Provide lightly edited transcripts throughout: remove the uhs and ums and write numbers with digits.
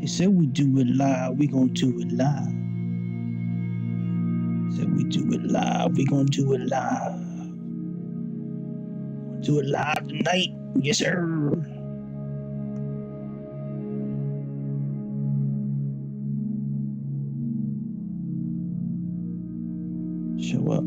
They said we do it live, we gonna do it live. Said we do it live, we gonna do it live. Do it live tonight, yes sir. Show up.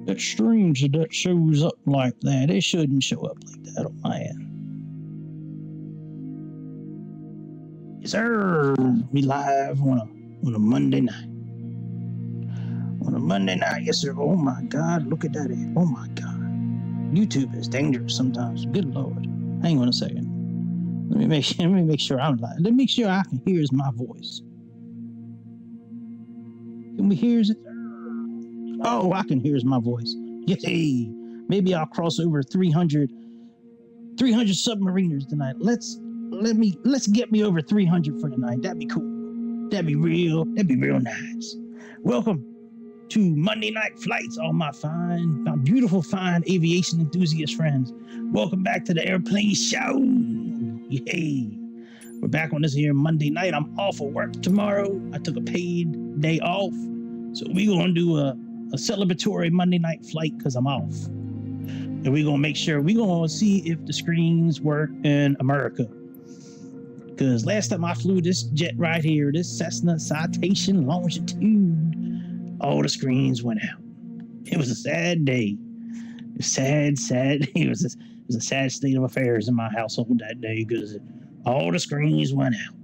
That streams that shows up like that. It shouldn't show up like that on my end. Yes, sir. We live on a Monday night. On a Monday night, yes, sir. Oh my God, look at that. Oh my God. YouTube is dangerous sometimes. Good Lord. Hang on a second. Let me make sure I'm live. Let me make sure I can hear my voice. Can we hear it? Oh, I can hear my voice. Yay! Maybe I'll cross over 300 submariners tonight. Let's get me over 300 for tonight. That'd be cool. That'd be real nice. Welcome to Monday Night Flights, all my beautiful, fine aviation enthusiast friends. Welcome back to the Airplane Show. Yay! We're back on this here Monday night. I'm off of work tomorrow. I took a paid day off. So we're going to do a celebratory Monday night flight because I'm off. And we're going to see if the screens work in America. Because last time I flew this jet right here, this Cessna Citation Longitude, all the screens went out. It was a sad day. Sad. It was a sad state of affairs in my household that day because all the screens went out.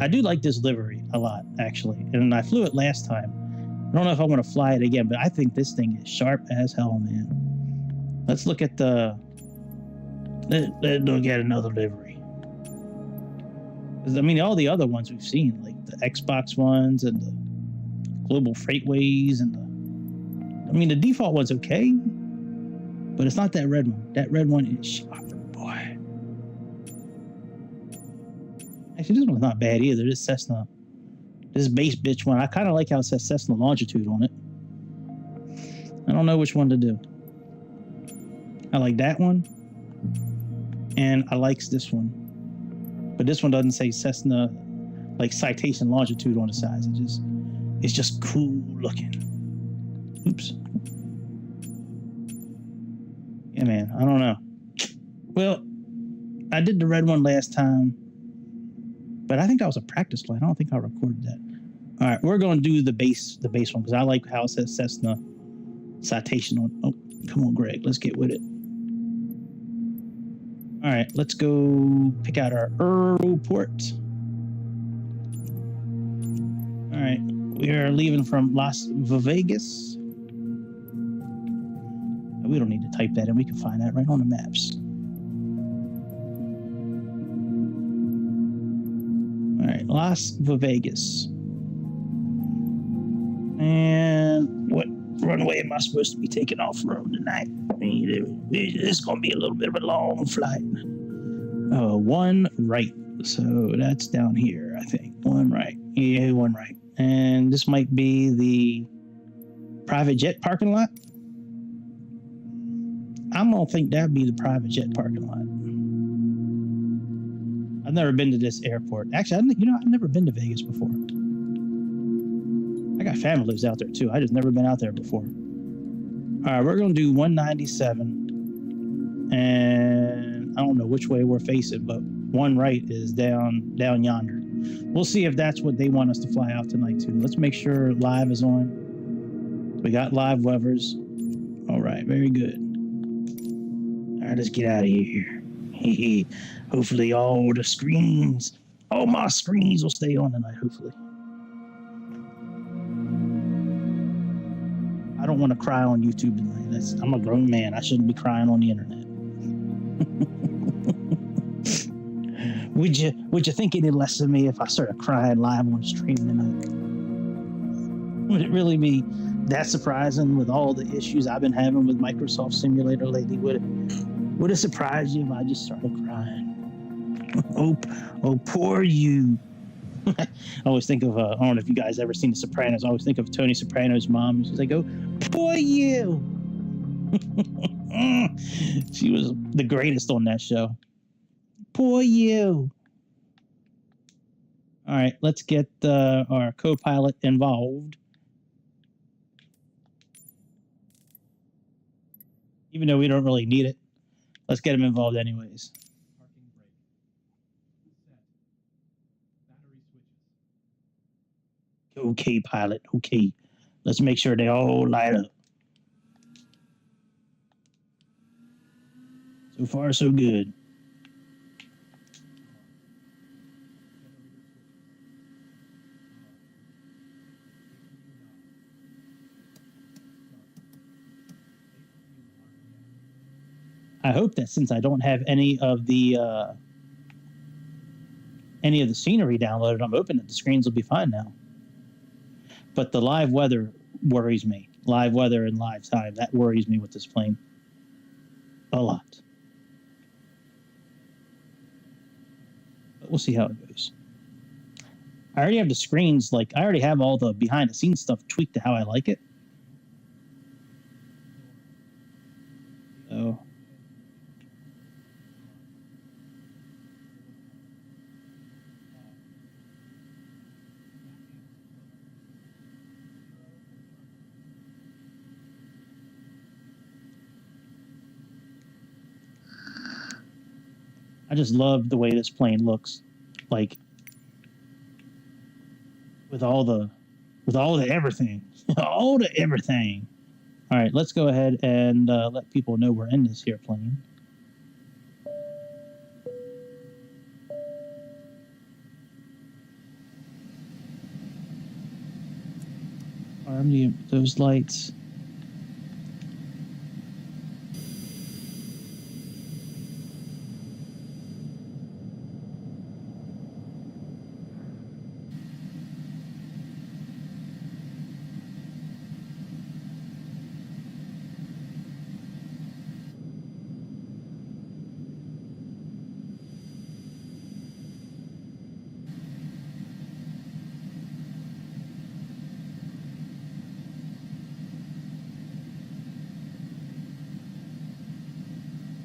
I do like this livery a lot, actually. And I flew it last time. I don't know if I want to fly it again, but I think this thing is sharp as hell, man. Let's look at let's look at another livery. I mean, all the other ones we've seen, like the Xbox ones and the Global Freightways and the default one's okay, but it's not that red one. That red one is sharp, boy. Actually, this one's not bad either. This Cessna, this base bitch one, I kind of like how it says Cessna Longitude on it. I don't know which one to do. I like that one, and I like this one. But this one doesn't say Cessna, like Citation Longitude on the sides. It's just cool looking. Oops. Yeah, man, I don't know. Well, I did the red one last time, but I think that was a practice flight. I don't think I recorded that. All right, we're going to do the base one because I like how it says Cessna Citation on. Oh, come on, Greg, let's get with it. All right, let's go pick out our airport. All right, we are leaving from Las Vegas. We don't need to type that in. We can find that right on the maps. All right, Las Vegas. And what runway am I supposed to be taking off from tonight? I mean, it's going to be a little bit of a long flight. One right. So that's down here, I think. One right. Yeah, one right. And this might be the private jet parking lot. I'm going to think that'd be the private jet parking lot. I've never been to this airport. Actually, I've never been to Vegas before. I got family lives out there too. I just never been out there before. All right, we're going to do 197. And I don't know which way we're facing, but one right is down yonder. We'll see if that's what they want us to fly out tonight too. Let's make sure live is on. We got live levers. All right, very good. All right, let's get out of here. Hopefully all my screens will stay on tonight, hopefully. I don't want to cry on YouTube tonight. I'm a grown man. I shouldn't be crying on the internet. Would you think any less of me if I started crying live on stream tonight? Would it really be that surprising with all the issues I've been having with Microsoft Simulator lately? Would it surprise you if I just started crying? Oh, poor you. I always think of, I don't know if you guys ever seen The Sopranos. I always think of Tony Soprano's mom. She's like, oh, poor you. She was the greatest on that show. Poor you. All right, let's get our co-pilot involved. Even though we don't really need it, let's get him involved anyways. Okay, pilot. Okay. Let's make sure they all light up. So far, so good. I hope that since I don't have any of the scenery downloaded, I'm hoping that the screens will be fine now. But the live weather worries me. Live weather and live time, that worries me with this plane a lot. But we'll see how it goes. I already have the screens, like, I already have all the behind the scenes stuff tweaked to how I like it. So I just love the way this plane looks, like with all the everything, all the everything. All right, let's go ahead and let people know we're in this here plane. Arm those lights.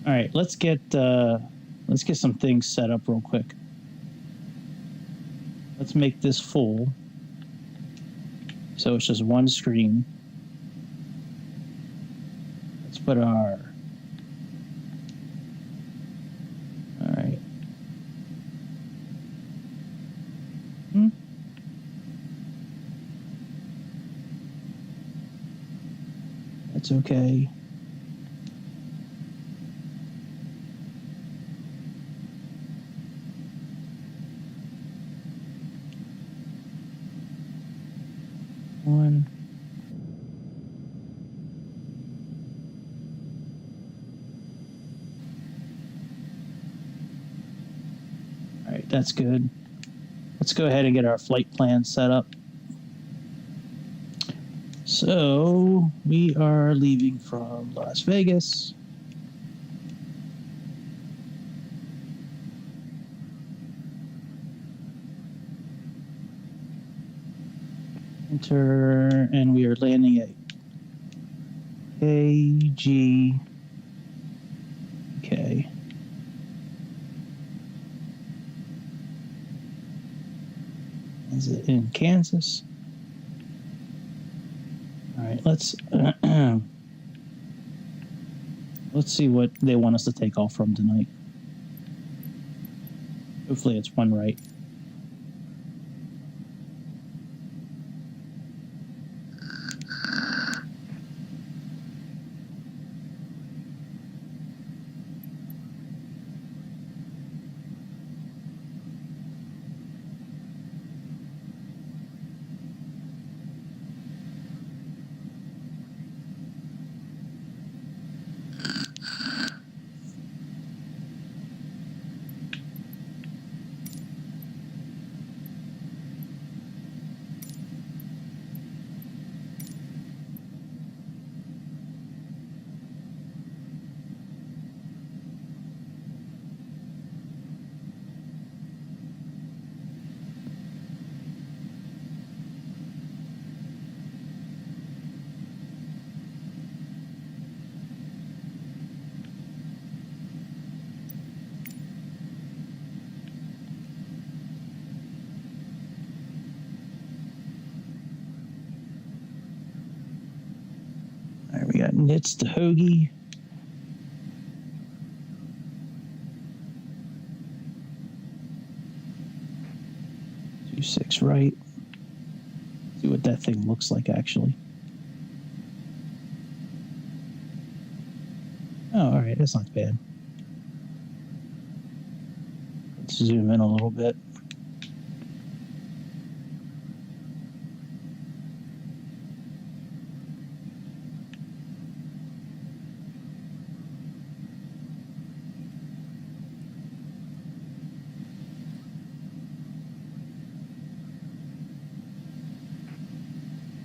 All right, let's get some things set up real quick. Let's make this full, so it's just one screen. Let's put our. All right. That's okay. One. All right, that's good. Let's go ahead and get our flight plan set up. So we are leaving from Las Vegas. Enter, and we are landing at KG. Okay. Is it in Kansas? All right, let's see what they want us to take off from tonight. Hopefully it's one right. All right, we got Nits to Hoagie. Six right. See what that thing looks like actually. Oh, all right, that's not bad. Let's zoom in a little bit.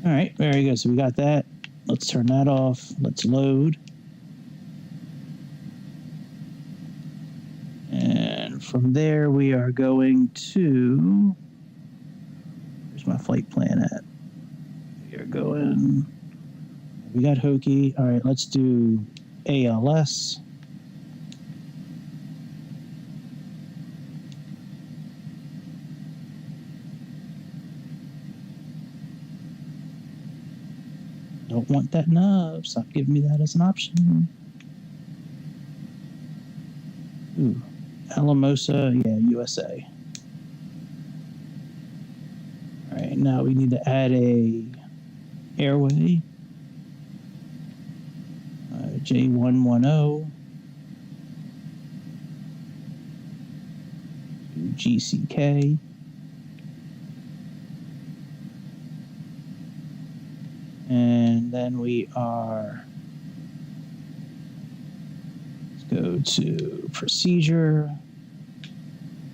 All right, very good. So we got that. Let's turn that off. Let's load. And from there, we are going to... Where's my flight plan at? We are going... We got Hokie. All right, let's do ALS. Don't want that nub. Stop giving me that as an option. Ooh, Alamosa, yeah, USA. All right, now we need to add a airway. J110. GCK. And then we are, let's go to procedure.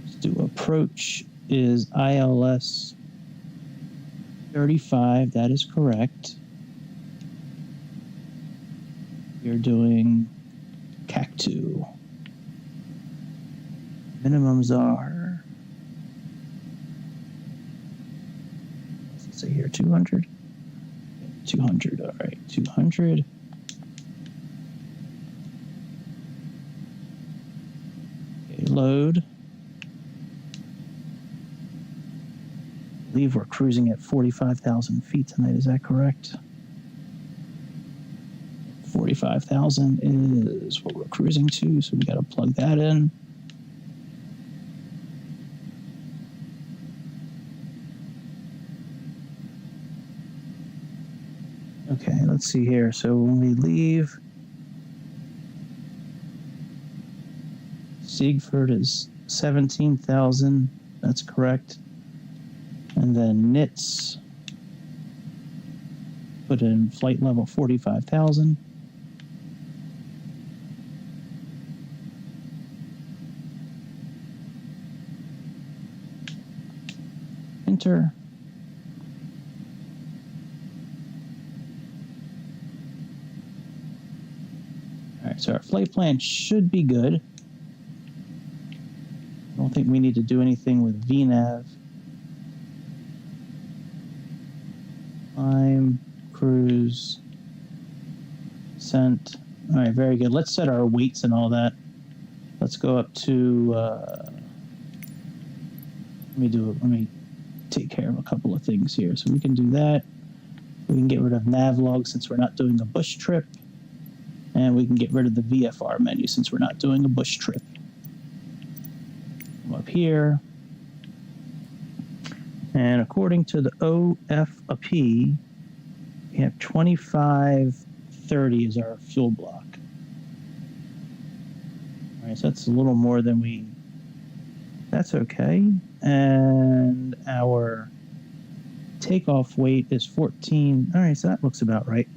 Let's do approach is ILS 35. That is correct. You're doing CAC2. Minimums are, let's say here, 200. 200, all right, 200. Okay, load. I believe we're cruising at 45,000 feet tonight, is that correct? 45,000 is what we're cruising to, so we got to plug that in. Okay, let's see here. So when we leave, Siegfried is 17,000. That's correct. And then Nits, put in flight level 45,000. Enter. So our flight plan should be good. I don't think we need to do anything with VNAV. Climb, cruise, descent. All right, very good. Let's set our weights and all that. Let's go up to, let me take care of a couple of things here. So we can do that. We can get rid of Navlog since we're not doing a bush trip. And we can get rid of the VFR menu since we're not doing a bush trip. Come up here. And according to the OFP, we have 2530 as our fuel block. All right, so that's a little more than we... That's okay. And our takeoff weight is 14. All right, so that looks about right.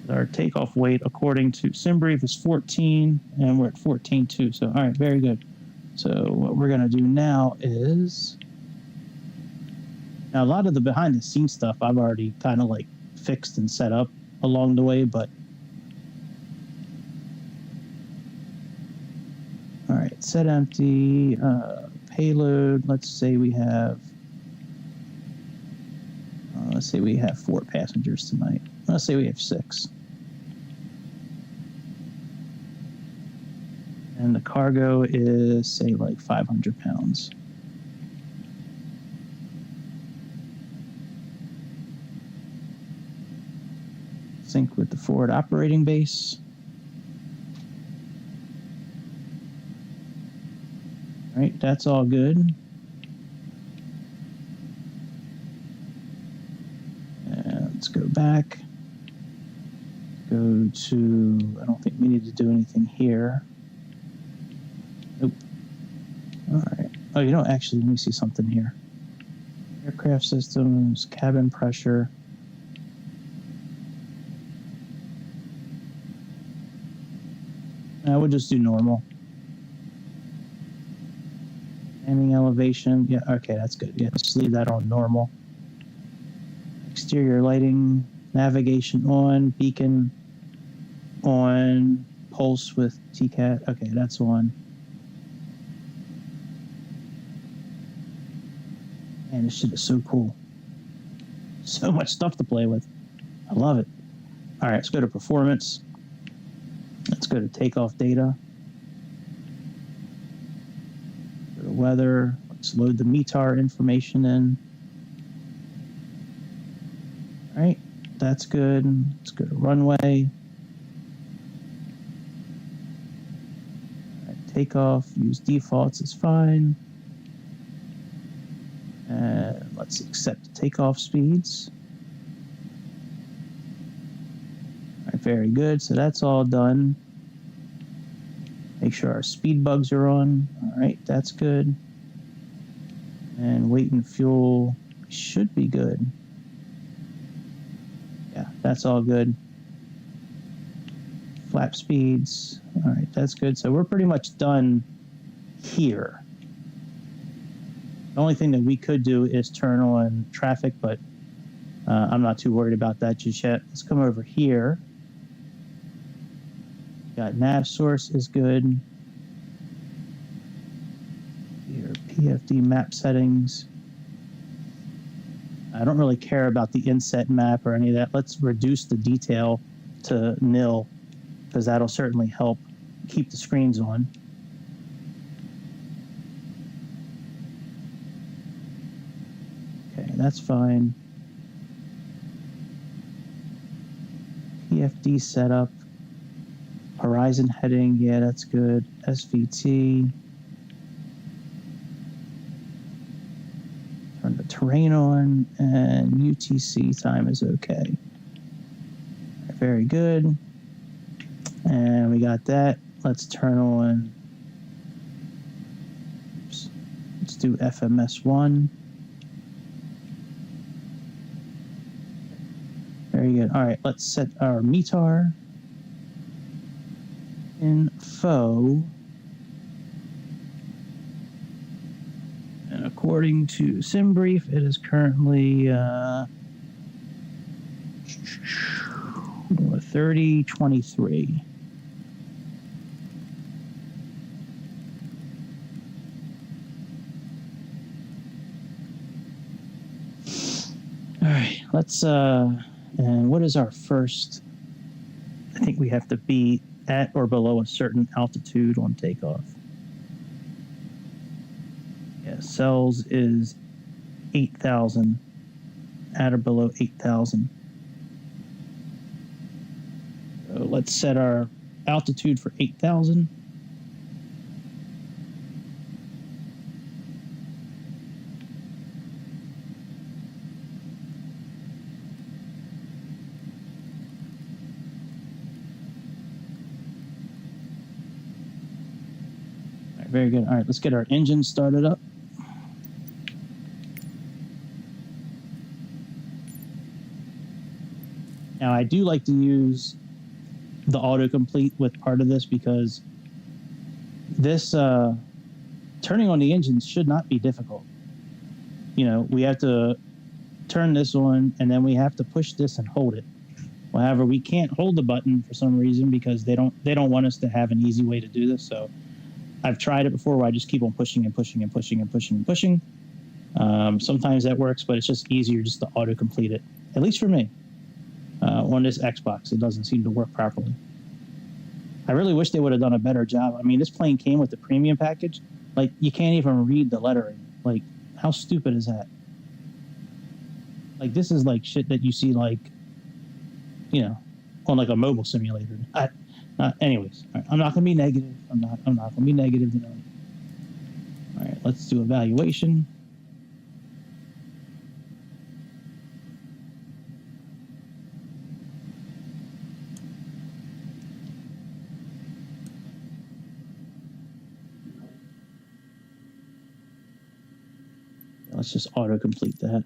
Our takeoff weight, according to SimBrief, is 14, and we're at 14.2. So, all right, very good. So what we're going to do now is... Now, a lot of the behind-the-scenes stuff I've already kind of, like, fixed and set up along the way, but... All right, set empty, payload, let's say we have... let's say we have 4 passengers tonight. Let's say we have 6. And the cargo is, say, like 500 pounds. Sync with the forward operating base. All right, that's all good. And let's go back. Go to, I don't think we need to do anything here. Nope. All right. Oh, you don't actually, let me see something here. Aircraft systems, cabin pressure. I would just do normal. Landing elevation. Yeah, okay, that's good. Yeah, just leave that on normal. Exterior lighting, navigation on, beacon on, pulse with TCAT. Okay, that's on. Man, this shit is so cool. So much stuff to play with. I love it. All right, let's go to performance. Let's go to takeoff data. Go to weather. Let's load the METAR information in. All right, that's good. Let's go to runway. All right, takeoff, use defaults is fine. And let's accept takeoff speeds. All right, very good. So that's all done. Make sure our speed bugs are on. All right, that's good. And weight and fuel should be good. Yeah, that's all good. Flap speeds. All right, that's good. So we're pretty much done here. The only thing that we could do is turn on traffic, but I'm not too worried about that just yet. Let's come over here. Got nav source is good. Here, PFD map settings. I don't really care about the inset map or any of that. Let's reduce the detail to nil, because that'll certainly help keep the screens on. Okay, that's fine. PFD setup. Horizon heading, yeah, that's good. SVT. Turn the terrain on, and UTC time is okay. Very good. And we got that. Let's turn on, oops, let's do FMS1. Very good. All right, let's set our METAR. Info, and according to SimBrief, it is currently 3023. All right, let's and what is our first? I think we have to be at or below a certain altitude on takeoff. Yeah, cells is 8,000, at or below 8,000. So let's set our altitude for 8,000. Very good. All right, let's get our engine started up. Now, I do like to use the autocomplete with part of this, because this turning on the engines should not be difficult. You know, we have to turn this on, and then we have to push this and hold it. However, we can't hold the button for some reason, because they don't want us to have an easy way to do this. So I've tried it before where I just keep on pushing and pushing and pushing and pushing and pushing. Sometimes that works, but it's just easier just to auto-complete it, at least for me. On this Xbox, it doesn't seem to work properly. I really wish they would have done a better job. I mean, this plane came with the premium package. Like, you can't even read the lettering. Like, how stupid is that? Like, this is like shit that you see, like, you know, on like a mobile simulator. Anyways, right, I'm not gonna be negative. I'm not gonna be negative tonight. All right, let's do evaluation. Let's just autocomplete that.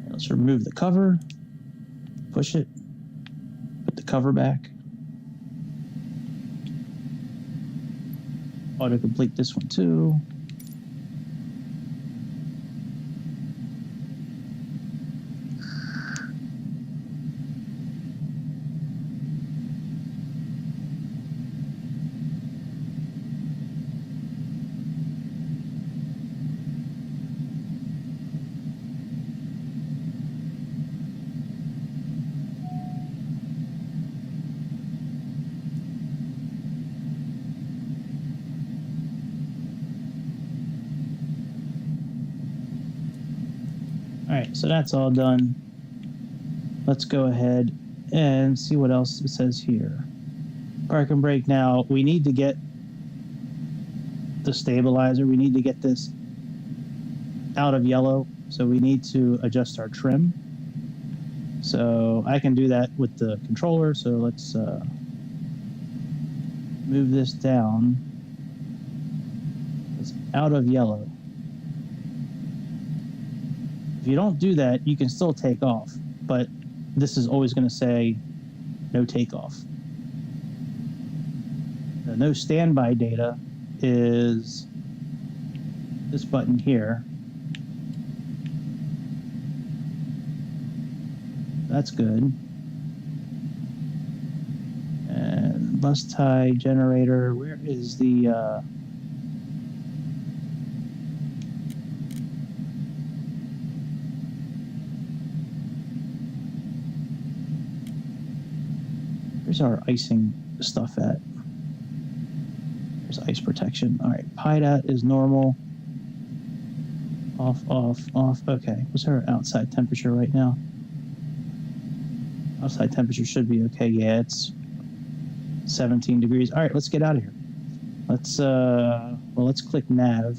Let's remove the cover, push it, put the cover back. Autocomplete this one too. All right, so that's all done. Let's go ahead and see what else it says here. Park and brake. Now, we need to get the stabilizer. We need to get this out of yellow, so we need to adjust our trim. So I can do that with the controller, so let's move this down. It's out of yellow. If you don't do that, you can still take off, but this is always going to say no takeoff. The no standby data is this button here. That's good. And bus tie generator, where is the where's our icing stuff at? There's ice protection. All right, PIDAT is normal. Off, off, off. Okay, what's our outside temperature right now? Outside temperature should be okay. Yeah, it's 17 degrees. All right, let's get out of here. Let's click nav.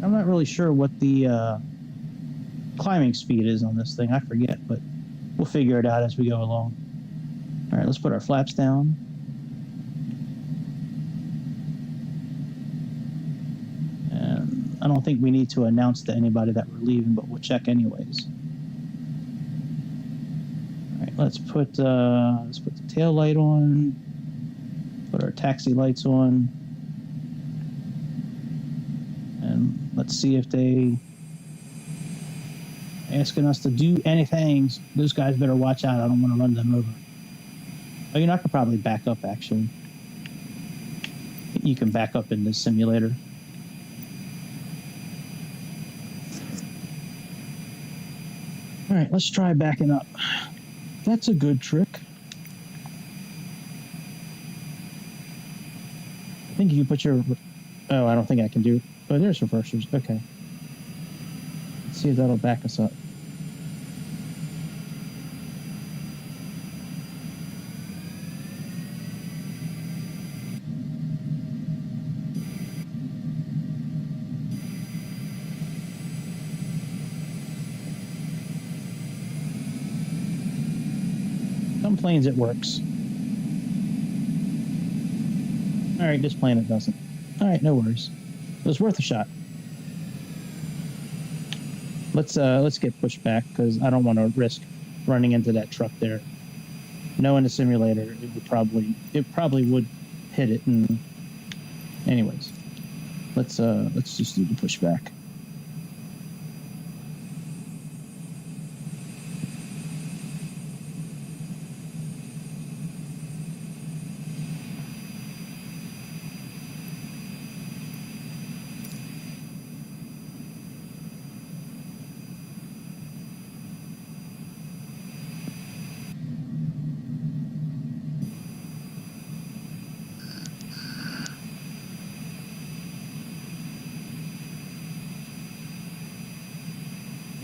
I'm not really sure what the climbing speed is on this thing. I forget, but we'll figure it out as we go along. All right, let's put our flaps down. And I don't think we need to announce to anybody that we're leaving, but we'll check anyways. All right, let's put the tail light on. Put our taxi lights on. And let's see if they asking us to do anything. Those guys better watch out. I don't want to run them over. Oh, you know, I could probably back up, actually. You can back up in this simulator. All right, let's try backing up. That's a good trick. I think you can put your... Oh, I don't think I can do... Oh, there's reversers. Okay. Let's see if that'll back us up. Some planes it works. All right, this plane it doesn't. All right, no worries. It was worth a shot. Let's get pushed back because I don't want to risk running into that truck there. Knowing the simulator, it probably would hit it. And anyways, let's just do the pushback.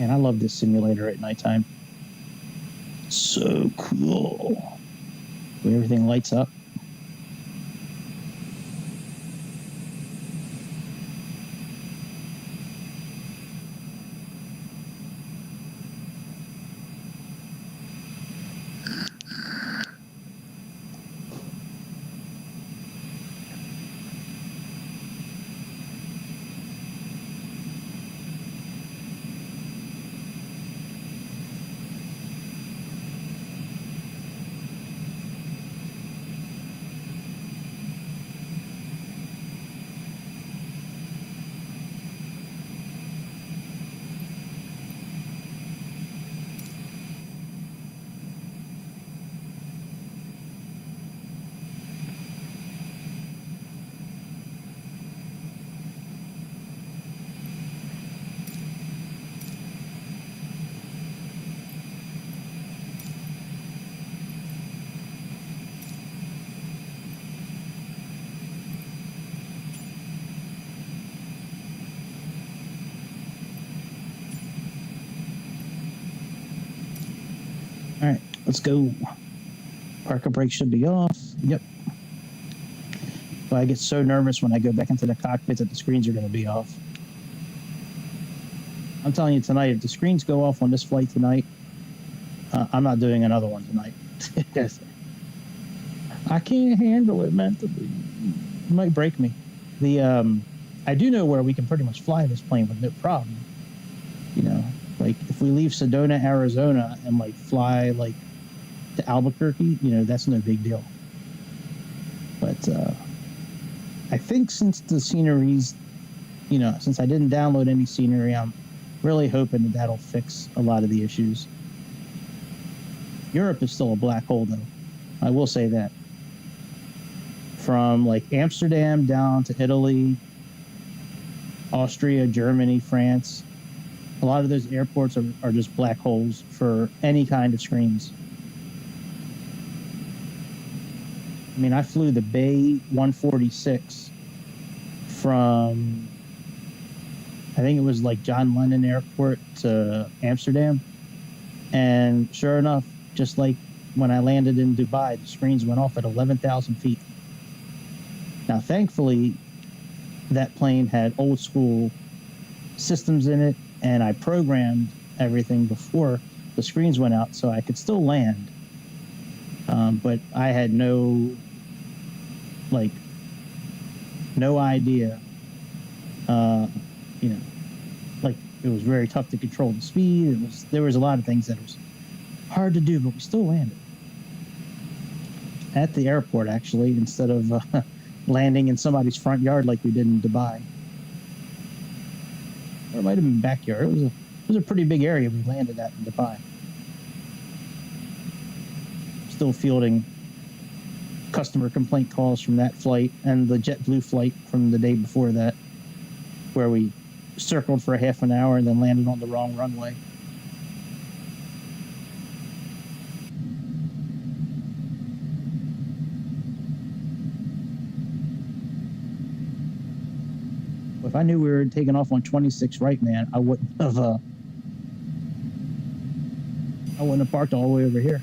And I love this simulator at nighttime. So cool. Where everything lights up. All right, let's go. Parker brake should be off. Yep. But I get so nervous when I go back into the cockpit that the screens are going to be off. I'm telling you tonight, if the screens go off on this flight tonight, I'm not doing another one tonight. I can't handle it mentally. It might break me. I do know where we can pretty much fly this plane with no problem. You know, like if we leave Sedona, Arizona, and like fly like to Albuquerque, you know, that's no big deal. But I think since the scenery's, you know, since I didn't download any scenery, I'm really hoping that that'll fix a lot of the issues. Europe is still a black hole, though. I will say that. From like Amsterdam down to Italy, Austria, Germany, France, a lot of those airports are just black holes for any kind of screens. I mean, I flew the Bay 146 from, I think it was like John Lennon Airport to Amsterdam. And sure enough, just like when I landed in Dubai, the screens went off at 11,000 feet. Now, thankfully, that plane had old school systems in it, and I programmed everything before the screens went out so I could still land. But I had no idea, you know, like it was very tough to control the speed. There was a lot of things that was hard to do, but we still landed at the airport, actually, instead of landing in somebody's front yard like we did in Dubai. Or it might have been backyard. It was a pretty big area we landed at in Dubai. Still fielding customer complaint calls from that flight and the JetBlue flight from the day before that, where we circled for a half an hour and then landed on the wrong runway. If I knew we were taking off on 26 right, man, I wouldn't have parked all the way over here.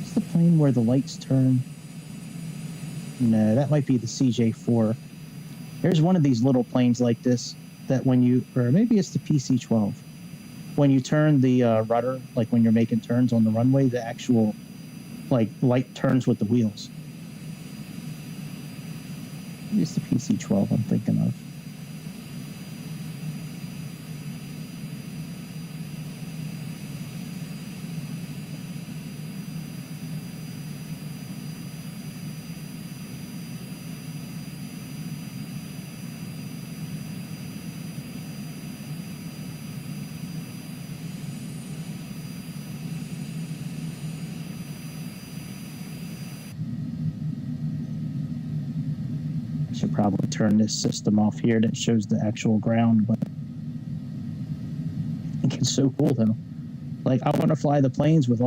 It's the plane where the lights turn. No, that might be the CJ4. There's one of these little planes like this that when you, or maybe it's the PC-12. When you turn the rudder, like when you're making turns on the runway, the actual like light turns with the wheels. Maybe it's the PC-12 I'm thinking of. Should probably turn this system off here that shows the actual ground, but it's so cool though. Like I want to fly the planes with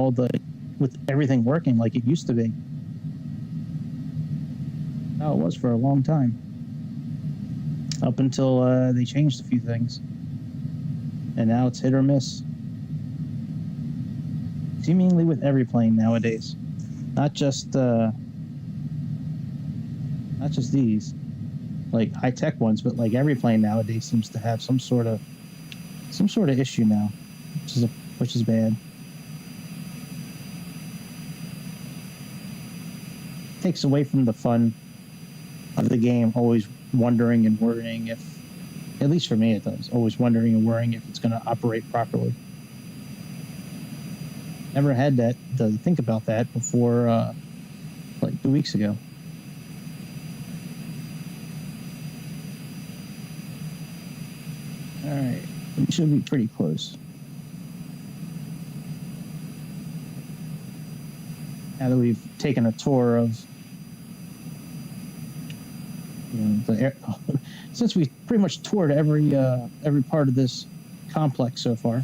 everything working like it used to be. How it was for a long time. up until they changed a few things. And now it's hit or miss. Seemingly with every plane nowadays. Not just these, like high-tech ones, but like every plane nowadays seems to have some sort of issue now, which is bad. Takes away from the fun of the game, always wondering and worrying if, at least for me it does, always wondering and worrying if it's going to operate properly. Never had to think about that before like 2 weeks ago. All right, we should be pretty close. Now that we've taken a tour of the air, since we pretty much toured every part of this complex so far.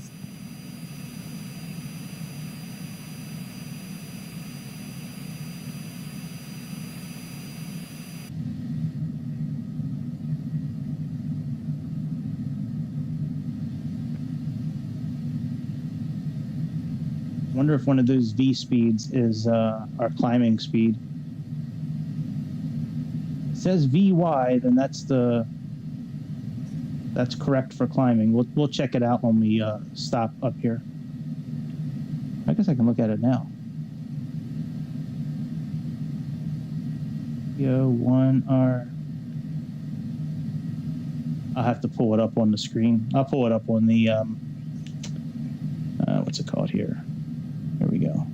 Wonder if one of those V speeds is our climbing speed. It says VY, then that's correct for climbing. We'll check it out when we stop up here. I guess I can look at it now. Yo1R. I'll have to pull it up on the screen. I'll pull it up on the what's it called here? There we go.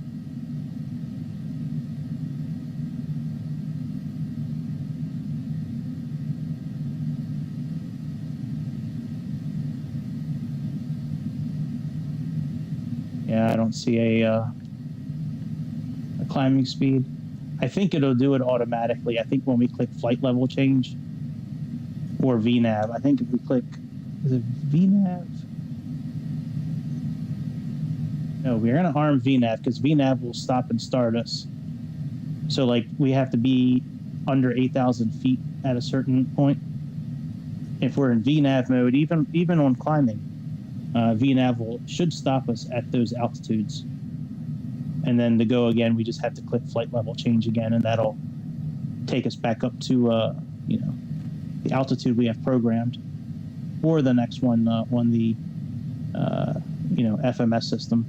Yeah, I don't see a climbing speed. I think it'll do it automatically. I think when we click flight level change or VNAV, I think if we click, is it VNAV? No, we're going to arm VNAV because VNAV will stop and start us. So, like, we have to be under 8,000 feet at a certain point. If we're in VNAV mode, even on climbing, VNAV should stop us at those altitudes. And then to go again, we just have to click flight level change again, and that'll take us back up to the altitude we have programmed, or the next one on the FMS system.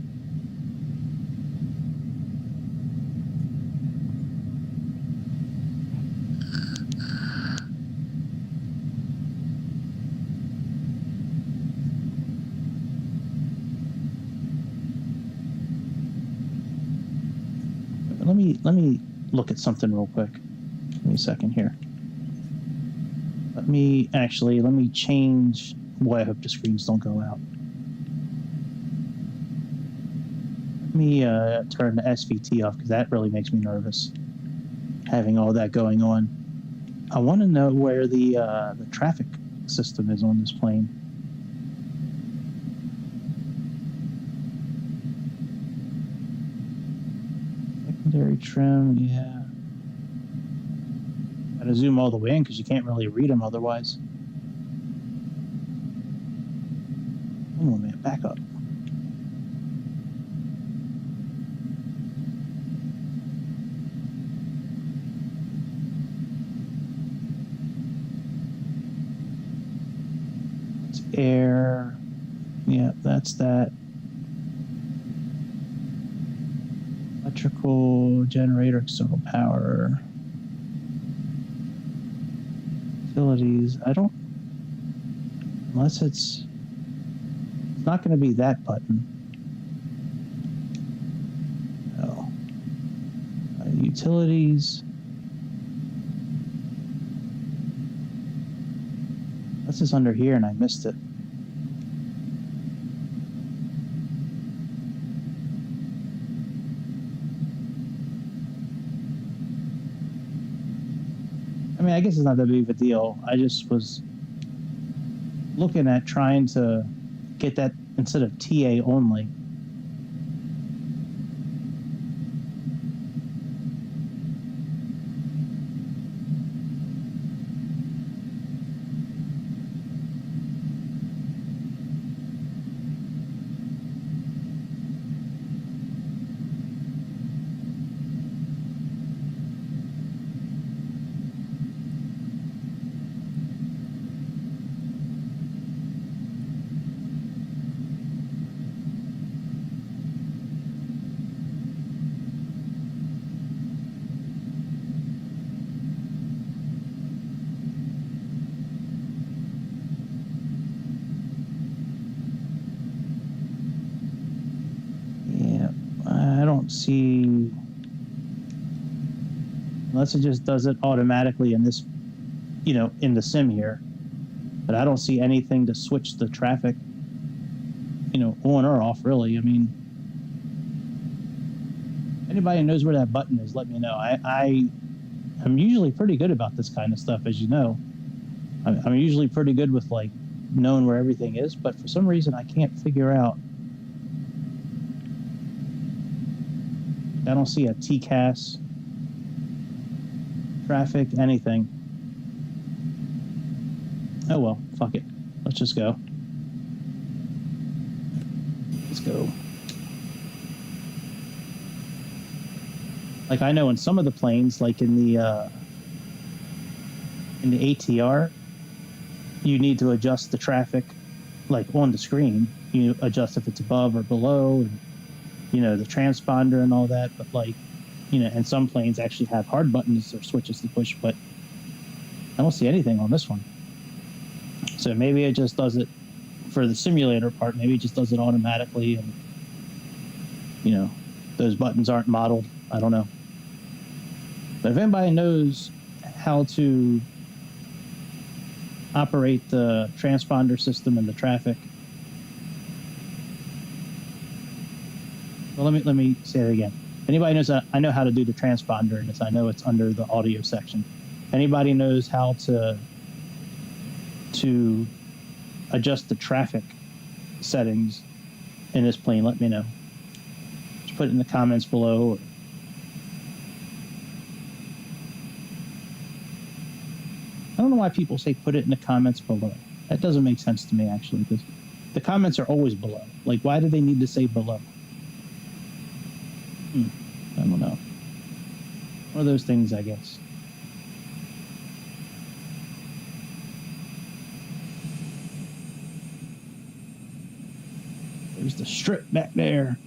Let me look at something real quick. Give me a second here. Let me change. Boy, I hope the screens don't go out. Let me turn the SVT off because that really makes me nervous, having all that going on. I want to know where the traffic system is on this plane. Secondary trim, yeah. Gotta zoom all the way in because you can't really read them otherwise. Oh man, back up. It's air. Yeah, that's that. Electrical generator, external power. Utilities. I don't, unless it's not going to be that button. No. Utilities. This is under here and I missed it. I mean, I guess it's not that big of a deal. I just was looking at trying to get that instead of TA only. don't see, unless it just does it automatically in this, in the sim here. But I don't see anything to switch the traffic, on or off, really. I mean, anybody who knows where that button is, let me know. I'm usually pretty good about this kind of stuff, as you know. I'm usually pretty good with, like, knowing where everything is, but for some reason I can't figure out. I don't see a TCAS, traffic, anything. Oh well, fuck it. Let's just go. Let's go. Like, I know in some of the planes, like in the ATR, you need to adjust the traffic, like, on the screen. You adjust if it's above or below, and the transponder and all that. But, like, and some planes actually have hard buttons or switches to push, but I don't see anything on this one. So maybe it just does it for the simulator part. Maybe it just does it automatically, and those buttons aren't modeled. I don't know. But if anybody knows how to operate the transponder system and the traffic, well, let me say it again. Anybody knows that I know how to do the transponder, and I know it's under the audio section. Anybody knows how to adjust the traffic settings in this plane, let me know. Just put it in the comments below. I don't know why people say put it in the comments below. That doesn't make sense to me, actually, because the comments are always below. Like, why do they need to say below? I don't know. One of those things, I guess. There's the strip back there.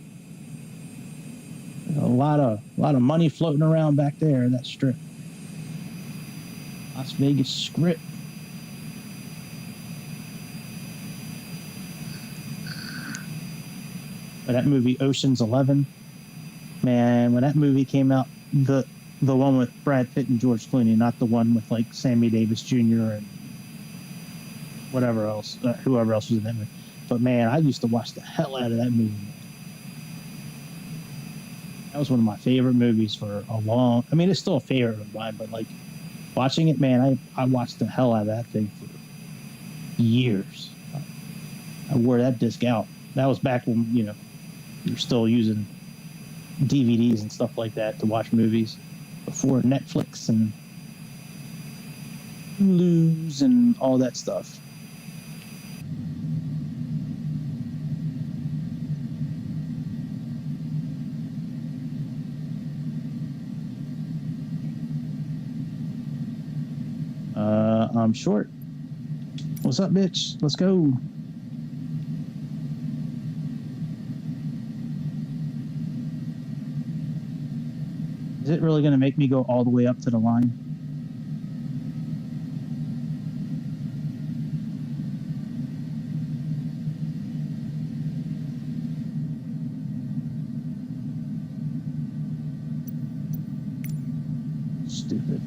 There's a lot of money floating around back there, that strip. Las Vegas Strip. But that movie Ocean's 11, man, when that movie came out, the one with Brad Pitt and George Clooney, not the one with, like, Sammy Davis Jr. and whatever else, whoever else was in that movie. But man, I used to watch the hell out of that movie. That was one of my favorite movies for a long. I mean, it's still a favorite of mine, but, like, watching it, man, I watched the hell out of that thing for years. I wore that disc out. That was back when, you're still using DVDs and stuff like that to watch movies, before Netflix and Hulu's and all that stuff. I'm short. What's up, bitch? Let's go. Is it really going to make me go all the way up to the line? Stupid.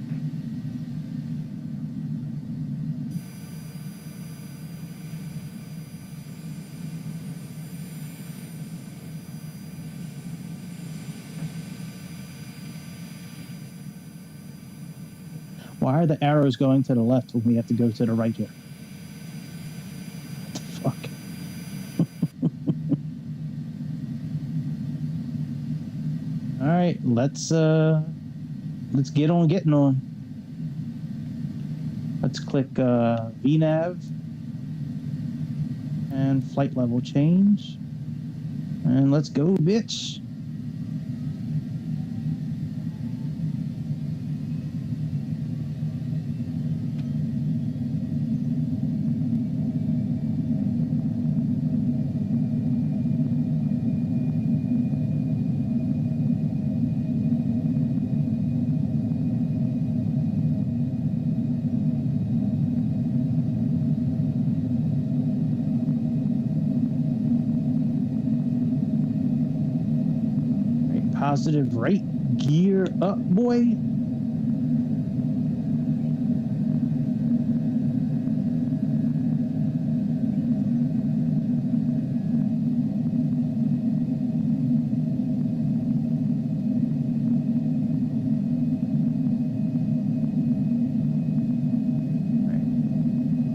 Why are the arrows going to the left when we have to go to the right here? What the fuck? All right, let's get on getting on. Let's click VNav and flight level change, and let's go, bitch. Positive right gear up, boy.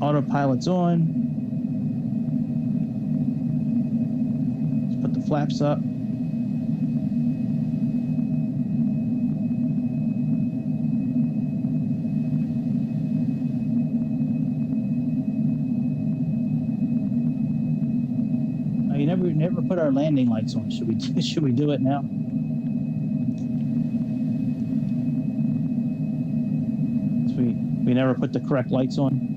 Autopilot's on. Let's put the flaps up. Oh, you never put our landing lights on. Should we do it now? We never put the correct lights on.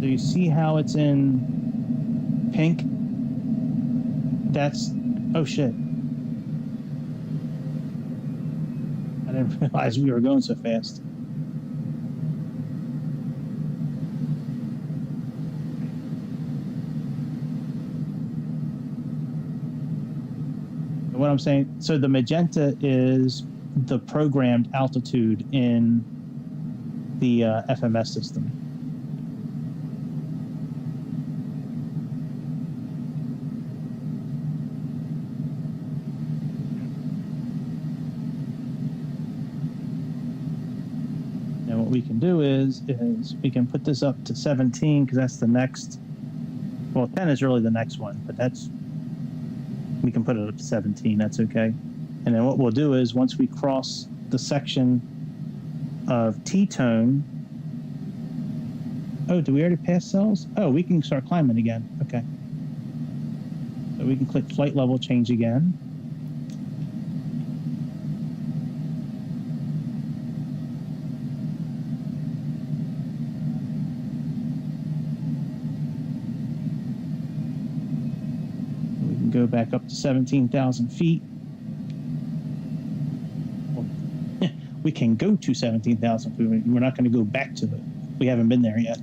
Do you see how it's in pink? That's, oh shit. I didn't realize we were going so fast. What I'm saying, so the magenta is the programmed altitude in the FMS system. And what we can do is we can put this up to 17 because that's the next, well, 10 is really the next one, but we can put it up to 17, that's okay. And then what we'll do is once we cross the section of T-tone, oh, did we already pass cells? Oh, we can start climbing again, okay. So we can click flight level change again. Go back up to 17,000 feet. Well, we can go to 17,000 feet. We're not going to go back to it. We haven't been there yet.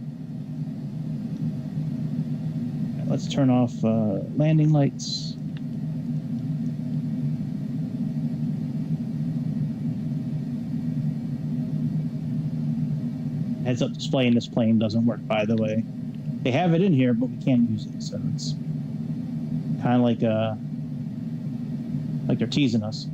Right, let's turn off landing lights. Heads-up display in this plane doesn't work, by the way. They have it in here, but we can't use it, so it's kind of like they're teasing us.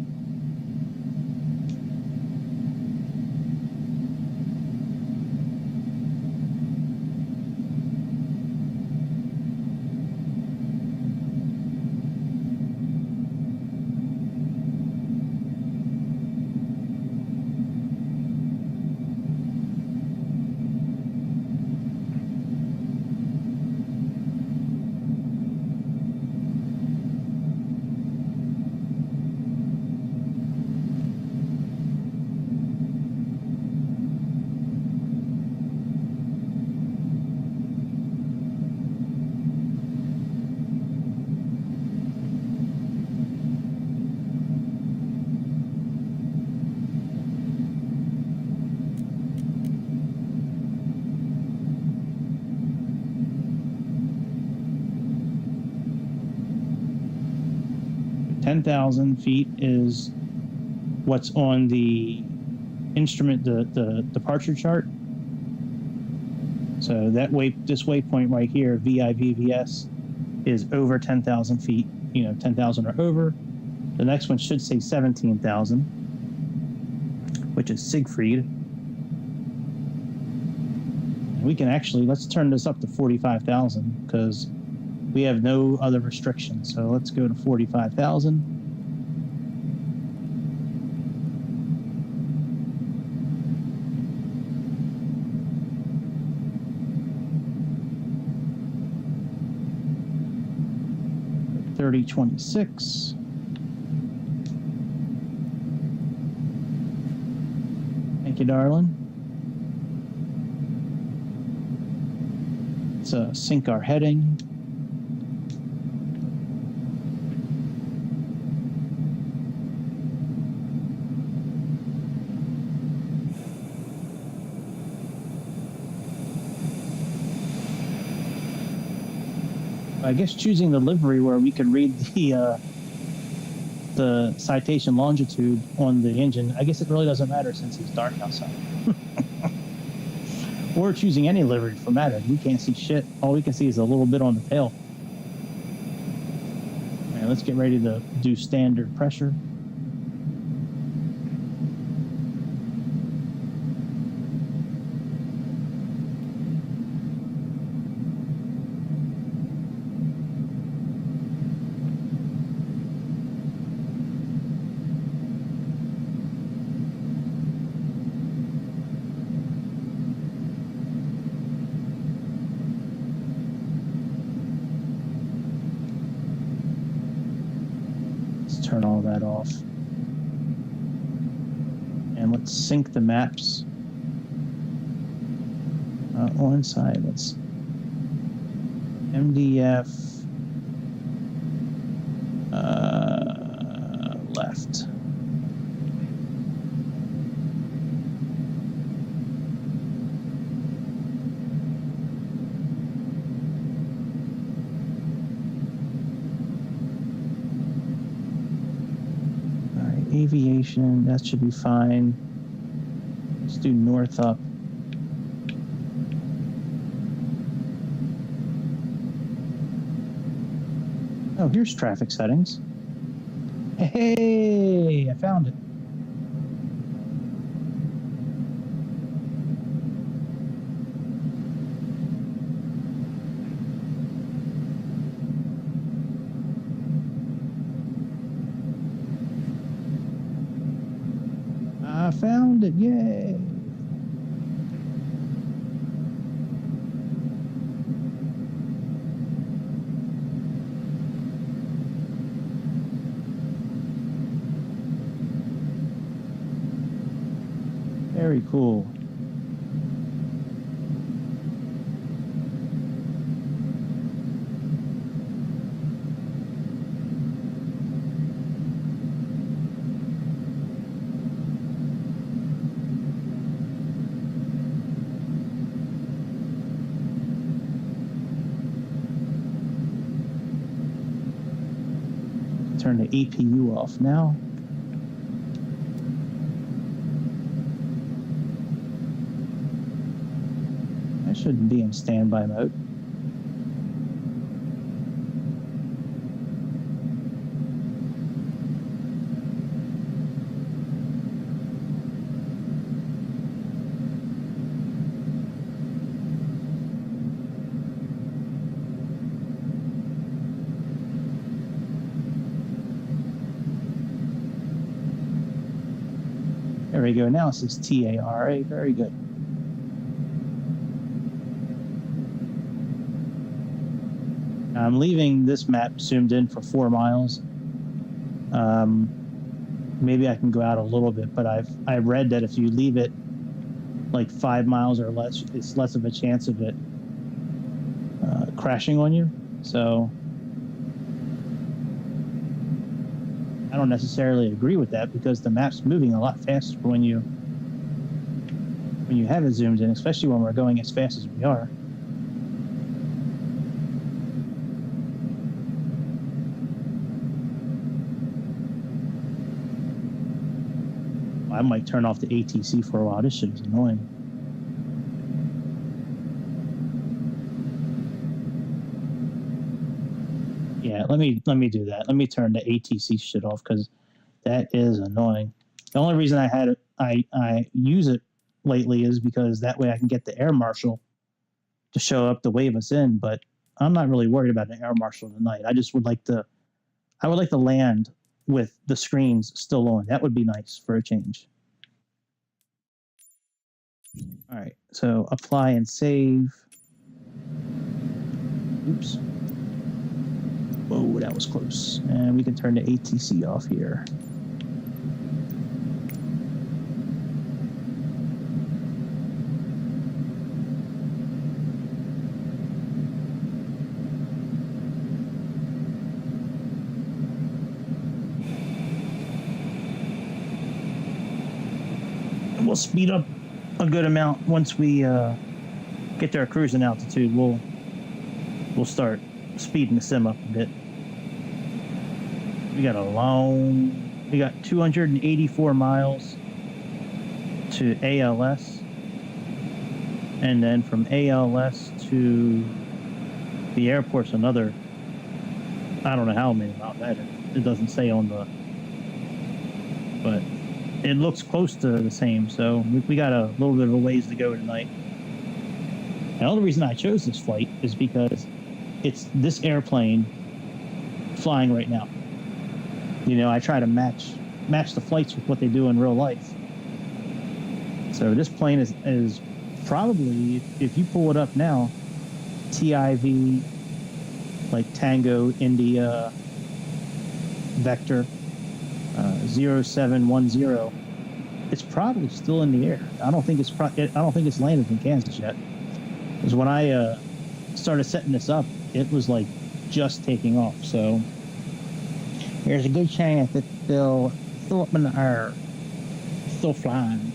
$10,000 feet is what's on the instrument, the departure chart. So that this waypoint right here, VIVVS, is over 10,000 feet. 10,000 or over. The next one should say 17,000, which is Siegfried. We can actually, let's turn this up to 45,000 because we have no other restrictions. So let's go to 45,000. 3026. Thank you, darling. Let's sync our heading. I guess choosing the livery where we could read the citation longitude on the engine, I guess it really doesn't matter since it's dark outside. Or choosing any livery for matter. We can't see shit. All we can see is a little bit on the tail. All right, let's get ready to do standard pressure. Turn all that off. And let's sync the maps. On side, let's MDF left. Aviation, that should be fine. Let's do north up. Oh, here's traffic settings. Hey, I found it. I found it, yay! Very cool. Turn the APU off now. I shouldn't be in standby mode. There we go. Now it says TARA. Very good. I'm leaving this map zoomed in for 4 miles. Maybe I can go out a little bit, but I read that if you leave it like 5 miles or less, it's less of a chance of it crashing on you. So I don't necessarily agree with that because the map's moving a lot faster when you have it zoomed in, especially when we're going as fast as we are. I might turn off the ATC for a while. This shit is annoying. Yeah, let me do that. Let me turn the ATC shit off because that is annoying. The only reason I use it lately is because that way I can get the air marshal to show up to wave us in. But I'm not really worried about an air marshal tonight. I just would like to land with the screens still on. That would be nice for a change. All right, so apply and save. Oops. Whoa, that was close. And we can turn the ATC off here. We'll speed up a good amount once we get to our cruising altitude. We'll start speeding the sim up a bit. We got 284 miles to ALS, and then from ALS to the airport's another, I don't know how many miles that is. It doesn't say on the, but it looks close to the same, so we got a little bit of a ways to go tonight. And the only reason I chose this flight is because it's this airplane flying right now. You know, I try to match the flights with what they do in real life. So this plane is probably, if you pull it up now, TIV, like Tango India Vector 0710. It's probably still in the air. I don't think it's landed in Kansas yet. Because when I started setting this up, it was like just taking off. So there's a good chance it's still up in the air, still flying.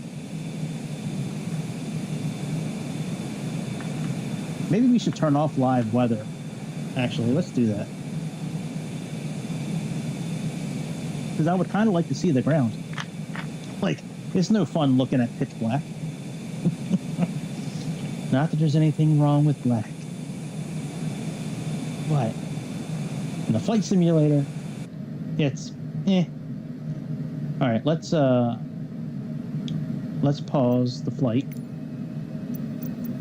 Maybe we should turn off live weather. Actually, let's do that. Because I would kind of like to see the ground. Like, it's no fun looking at pitch black. Not that there's anything wrong with black. But in the flight simulator, it's All right, let's pause the flight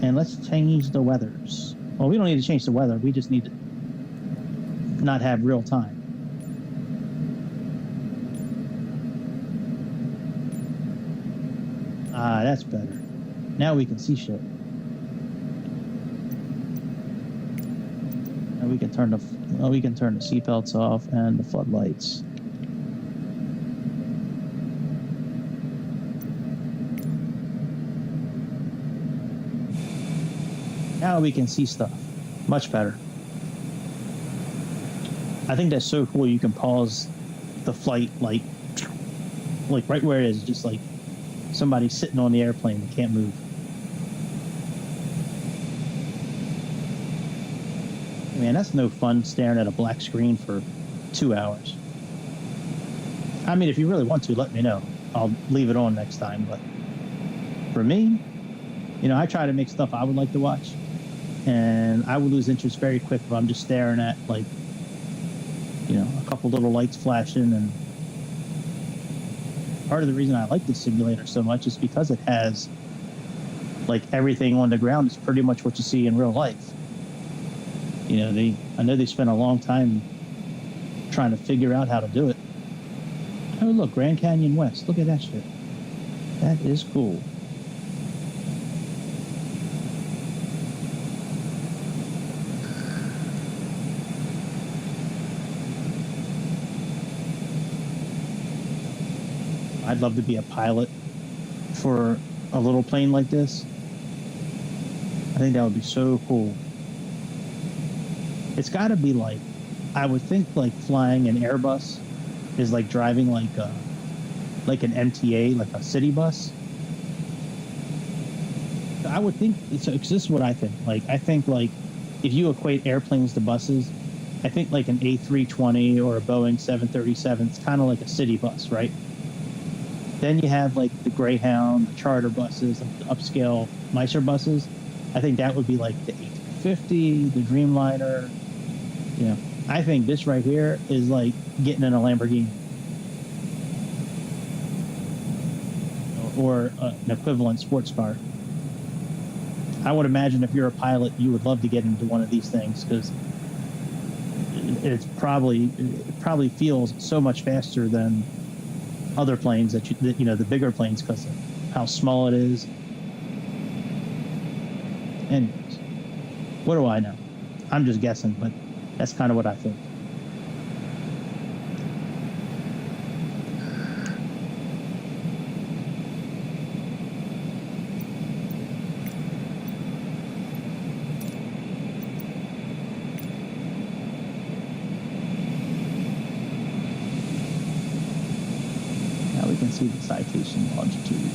and let's change the weathers. Well, we don't need to change the weather. We just need to not have real time. Ah, that's better. Now we can see shit. And we can turn the seatbelts off and the floodlights. Now we can see stuff much better. I think that's so cool. You can pause the flight like right where it is, just like somebody sitting on the airplane that can't move. Man, that's no fun staring at a black screen for 2 hours. I mean, if you really want to, let me know. I'll leave it on next time. But for me, you know, I try to make stuff I would like to watch. And I would lose interest very quick if I'm just staring at, like, you know, a couple little lights flashing. And part of the reason I like this simulator so much is because it has, like, everything on the ground is pretty much what you see in real life. You know, I know they spent a long time trying to figure out how to do it. Oh, look, Grand Canyon West. Look at that shit. That is cool. I'd love to be a pilot for a little plane like this. I think that would be so cool. It's got to be like, I would think like flying an Airbus is like driving like an MTA, like a city bus. I would think, so this is what I think. Like, I think like if you equate airplanes to buses, I think like an A320 or a Boeing 737 is kind of like a city bus, right? Then you have like the Greyhound, the charter buses, the upscale, nicer buses. I think that would be like the A350, the Dreamliner. You know, I think this right here is like getting in a Lamborghini or an equivalent sports car. I would imagine if you're a pilot, you would love to get into one of these things because it probably feels so much faster than other planes that you know, the bigger planes, because of how small it is. Anyways, what do I know? I'm just guessing, but that's kind of what I think. see the citation longitude.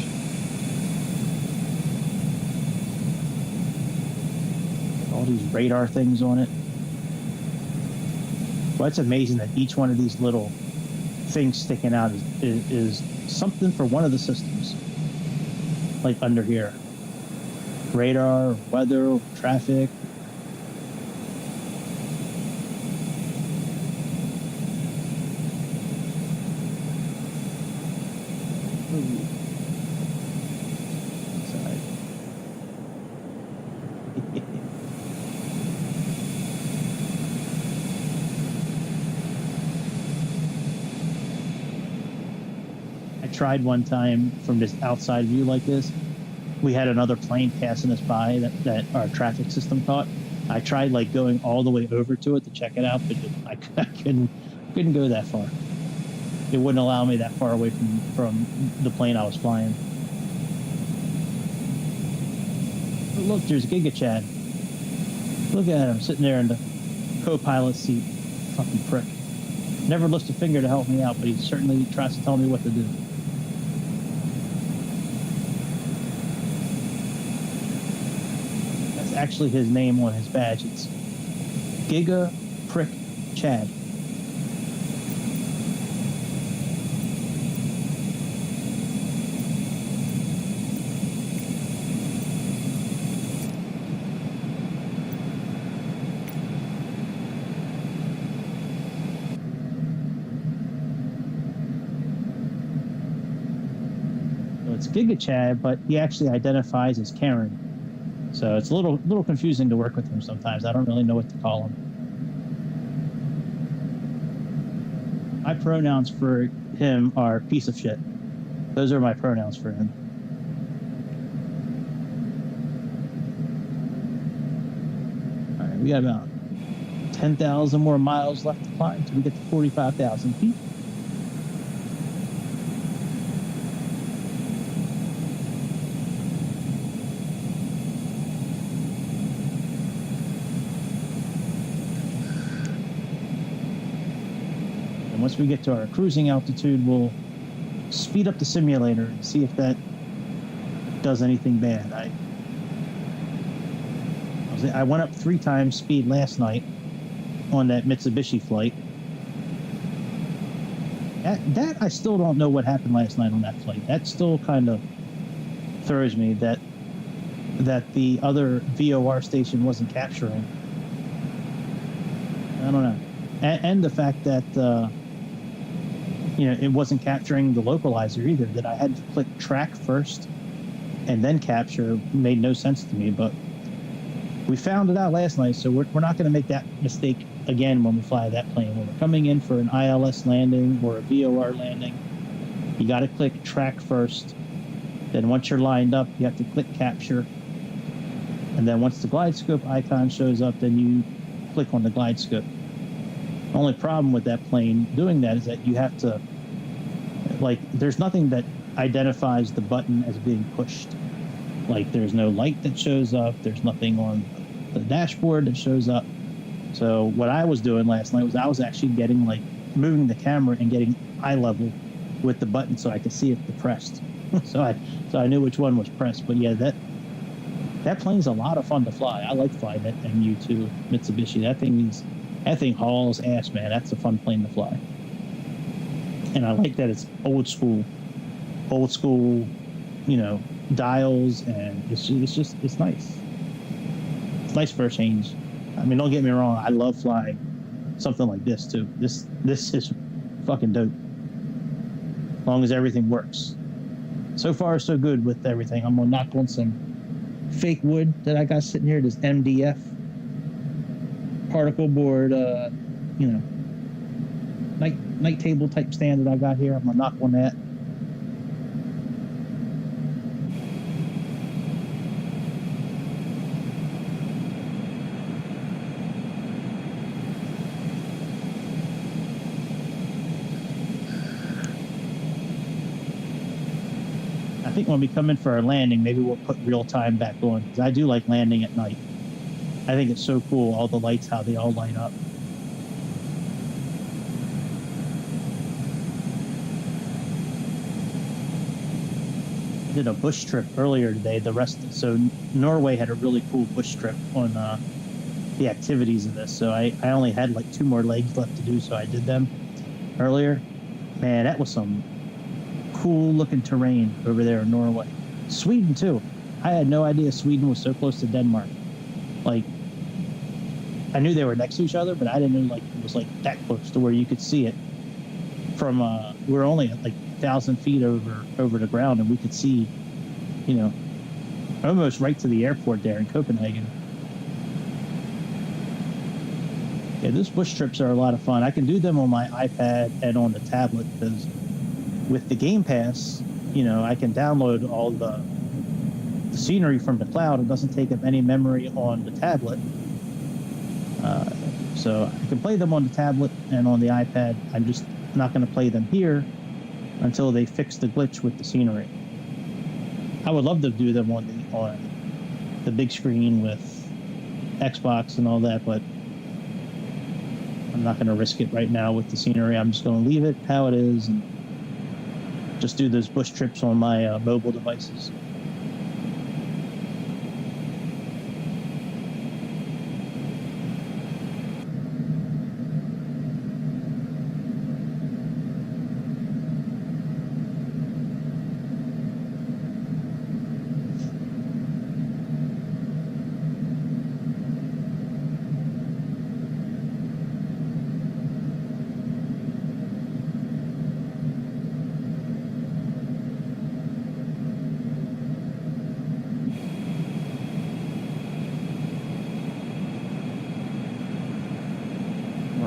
All these radar things on it. Well, it's amazing that each one of these little things sticking out is something for one of the systems. Like under here. Radar, weather, traffic. Inside. I tried one time from this outside view like this. We had another plane passing us by that our traffic system caught. I tried like going all the way over to it to check it out, but I couldn't go that far. It wouldn't allow me that far away from the plane I was flying. Oh, look, there's Giga Chad. Look at him sitting there in the co-pilot seat. Fucking prick. Never lifts a finger to help me out, but he certainly tries to tell me what to do. That's actually his name on his badge. It's Giga Prick Chad. It's Giga Chad, but he actually identifies as Karen. So it's a little confusing to work with him sometimes. I don't really know what to call him. My pronouns for him are piece of shit. Those are my pronouns for him. All right, we got about 10,000 more miles left to climb until we get to 45,000 feet. Once we get to our cruising altitude, we'll speed up the simulator and see if that does anything bad. I went up 3 times speed last night on that Mitsubishi flight. That I still don't know what happened last night on that flight. That still kind of throws me that the other VOR station wasn't capturing. I don't know. And the fact that it wasn't capturing the localizer either, that I had to click track first and then capture made no sense to me. But we found it out last night, so we're not going to make that mistake again when we fly that plane. When we're coming in for an ILS landing or a VOR landing, you got to click track first. Then once you're lined up, you have to click capture. And then once the glide scope icon shows up, then you click on the glide scope. The only problem with that plane doing that is that you have to, there's nothing that identifies the button as being pushed. Like, there's no light that shows up. There's nothing on the dashboard that shows up. So what I was doing last night was I was actually moving the camera and getting eye level with the button so I could see if it pressed. so I knew which one was pressed. But yeah, that plane's a lot of fun to fly. I like flying that MU2 Mitsubishi. That thing hauls ass, man. That's a fun plane to fly. And I like that it's old school, dials, and it's nice. It's nice for a change. I mean, don't get me wrong. I love flying something like this too. This is fucking dope. As long as everything works. So far, so good with everything. I'm gonna knock on some fake wood that I got sitting here. This MDF particle board, night table type stand that I got here. I'm gonna knock on that. I think when we come in for our landing, maybe we'll put real time back on, because I do like landing at night. I think it's so cool, all the lights, how they all light up. did a bush trip earlier today. So Norway had a really cool bush trip on the activities of this. So I only had like 2 more legs left to do, so I did them earlier. Man, that was some cool looking terrain over there in Norway. Sweden too. I had no idea Sweden was so close to Denmark. Like, I knew they were next to each other, but I didn't know like it was like that close to where you could see it from. We were only at like 1,000 feet over the ground, and we could see, you know, almost right to the airport there in Copenhagen. Yeah, those bush trips are a lot of fun. I can do them on my iPad and on the tablet because with the Game Pass, you know, I can download all the scenery from the cloud. It doesn't take up any memory on the tablet. So I can play them on the tablet and on the iPad. I'm just not going to play them here until they fix the glitch with the scenery. I would love to do them on the big screen with Xbox and all that, but I'm not going to risk it right now with the scenery. I'm just going to leave it how it is and just do those bush trips on my mobile devices.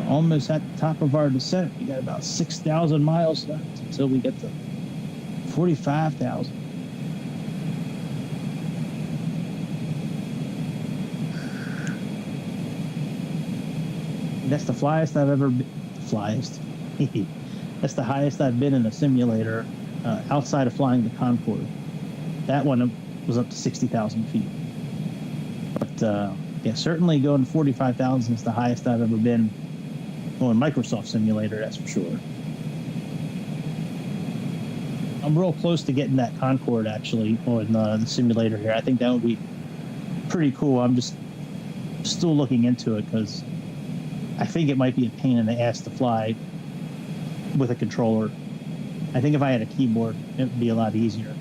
Almost at the top of our descent. We got about 6,000 miles left until we get to 45,000. That's the flyest I've ever been. That's the highest I've been in a simulator outside of flying the Concorde. That one was up to 60,000 feet. But yeah, certainly going to 45,000 is the highest I've ever been on Microsoft Simulator, that's for sure. I'm real close to getting that Concorde, actually, on the simulator here. I think that would be pretty cool. I'm just still looking into it because I think it might be a pain in the ass to fly with a controller. I think if I had a keyboard, it would be a lot easier.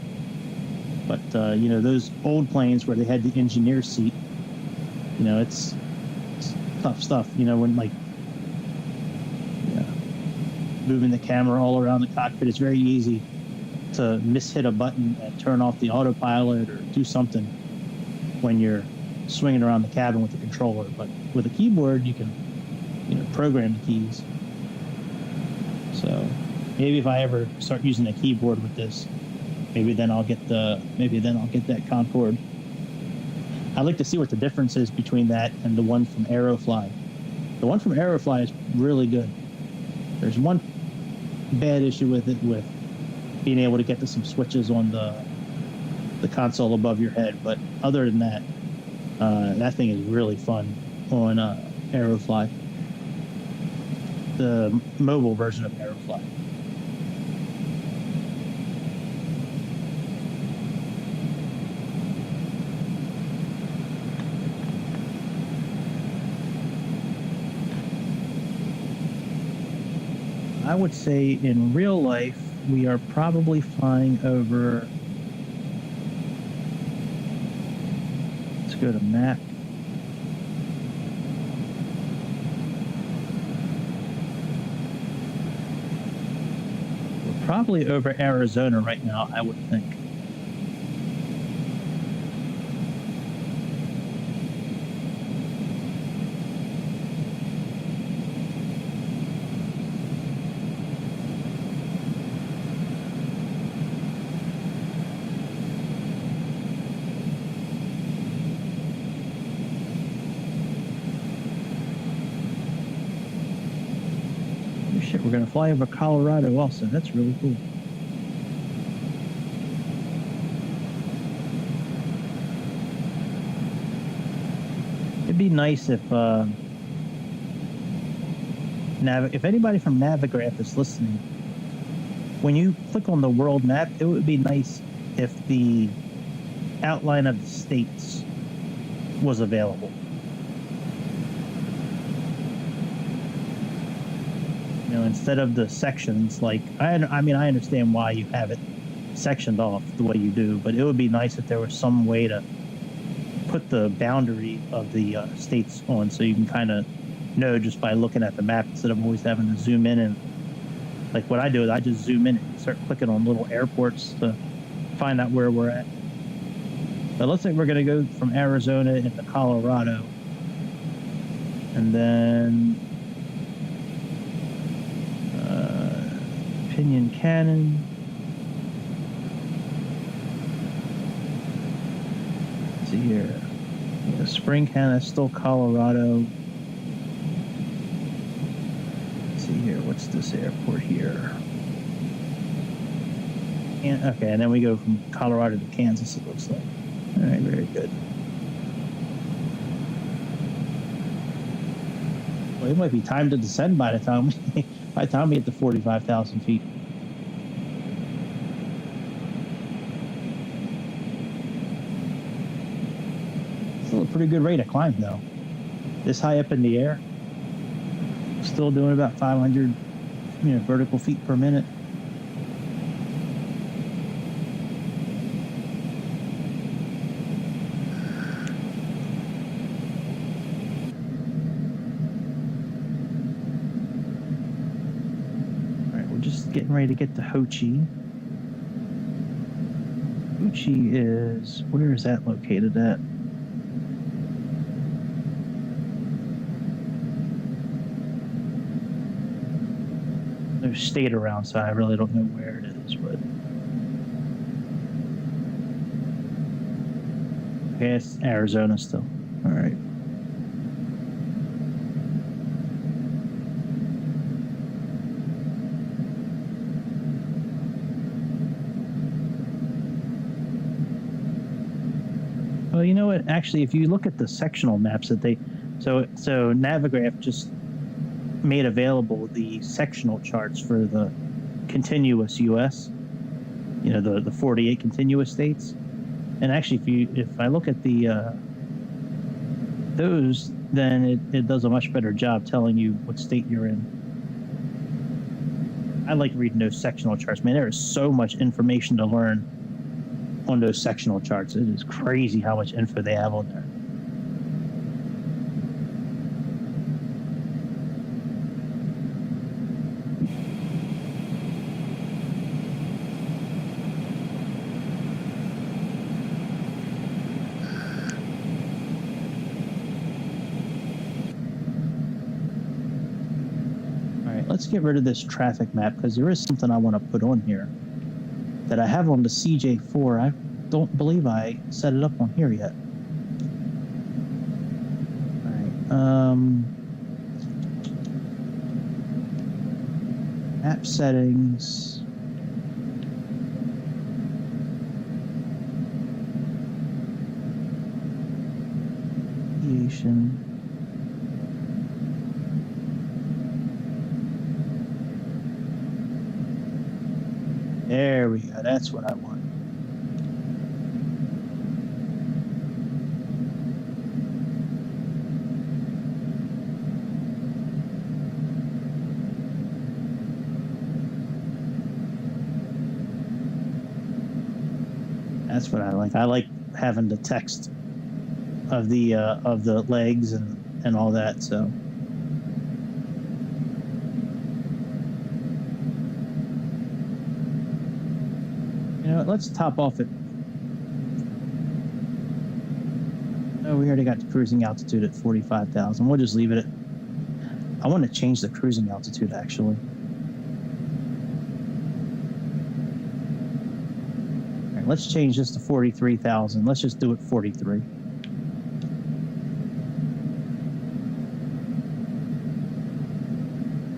But, you know, those old planes where they had the engineer seat, you know, it's tough stuff. You know, when, like, moving the camera all around the cockpit, it's very easy to mishit a button and turn off the autopilot or do something when you're swinging around the cabin with the controller. But with a keyboard, you can, you know, program the keys. So maybe if I ever start using a keyboard with this, maybe then I'll get that Concorde. I'd like to see what the difference is between that and the one from Aerofly. The one from Aerofly is really good. There's one bad issue with it, with being able to get to some switches on the console above your head, but other than that, that thing is really fun on Aerofly, the mobile version of Aerofly. I would say in real life, we are probably flying over. Let's go to map. We're probably over Arizona right now, I would think. We're going to fly over Colorado also. That's really cool. It'd be nice if anybody from Navigraph is listening, when you click on the world map, it would be nice if the outline of the states was available. You know, instead of the sections, like, I mean, I understand why you have it sectioned off the way you do, but it would be nice if there was some way to put the boundary of the states on, so you can kind of know just by looking at the map instead of always having to zoom in. And like what I do is I just zoom in and start clicking on little airports to find out where we're at. But it looks like we're going to go from Arizona into Colorado, and then Pinyon Canyon. Let's see here. Yeah, Spring Canyon is still Colorado. Let's see here. What's this airport here? Okay, and then we go from Colorado to Kansas, it looks like. All right, very good. Well, it might be time to descend by the time we get to 45,000 feet. Still a pretty good rate of climb, though. This high up in the air, still doing about 500, vertical feet per minute. Getting ready to get to Ho Chi. Ho Chi is, where is that located at? No state around, so I really don't know where it is, but okay, it's Arizona still. All right. Well, you know what? Actually, if you look at the sectional maps that so Navigraph just made available the sectional charts for the continuous U.S. The 48 continuous states. And actually, if I look at those, then it does a much better job telling you what state you're in. I like reading those sectional charts. Man, there is so much information to learn on those sectional charts. It is crazy how much info they have on there. All right, let's get rid of this traffic map because there is something I want to put on here that I have on the CJ4. I don't believe I set it up on here yet. All right. Map settings. Aviation. There we go. That's what I want. That's what I like. I like having the text of the legs and all that. So. Let's top off it. Oh, we already got the cruising altitude at 45,000. We'll just leave it at. I want to change the cruising altitude, actually. All right, let's change this to 43,000. Let's just do it 43.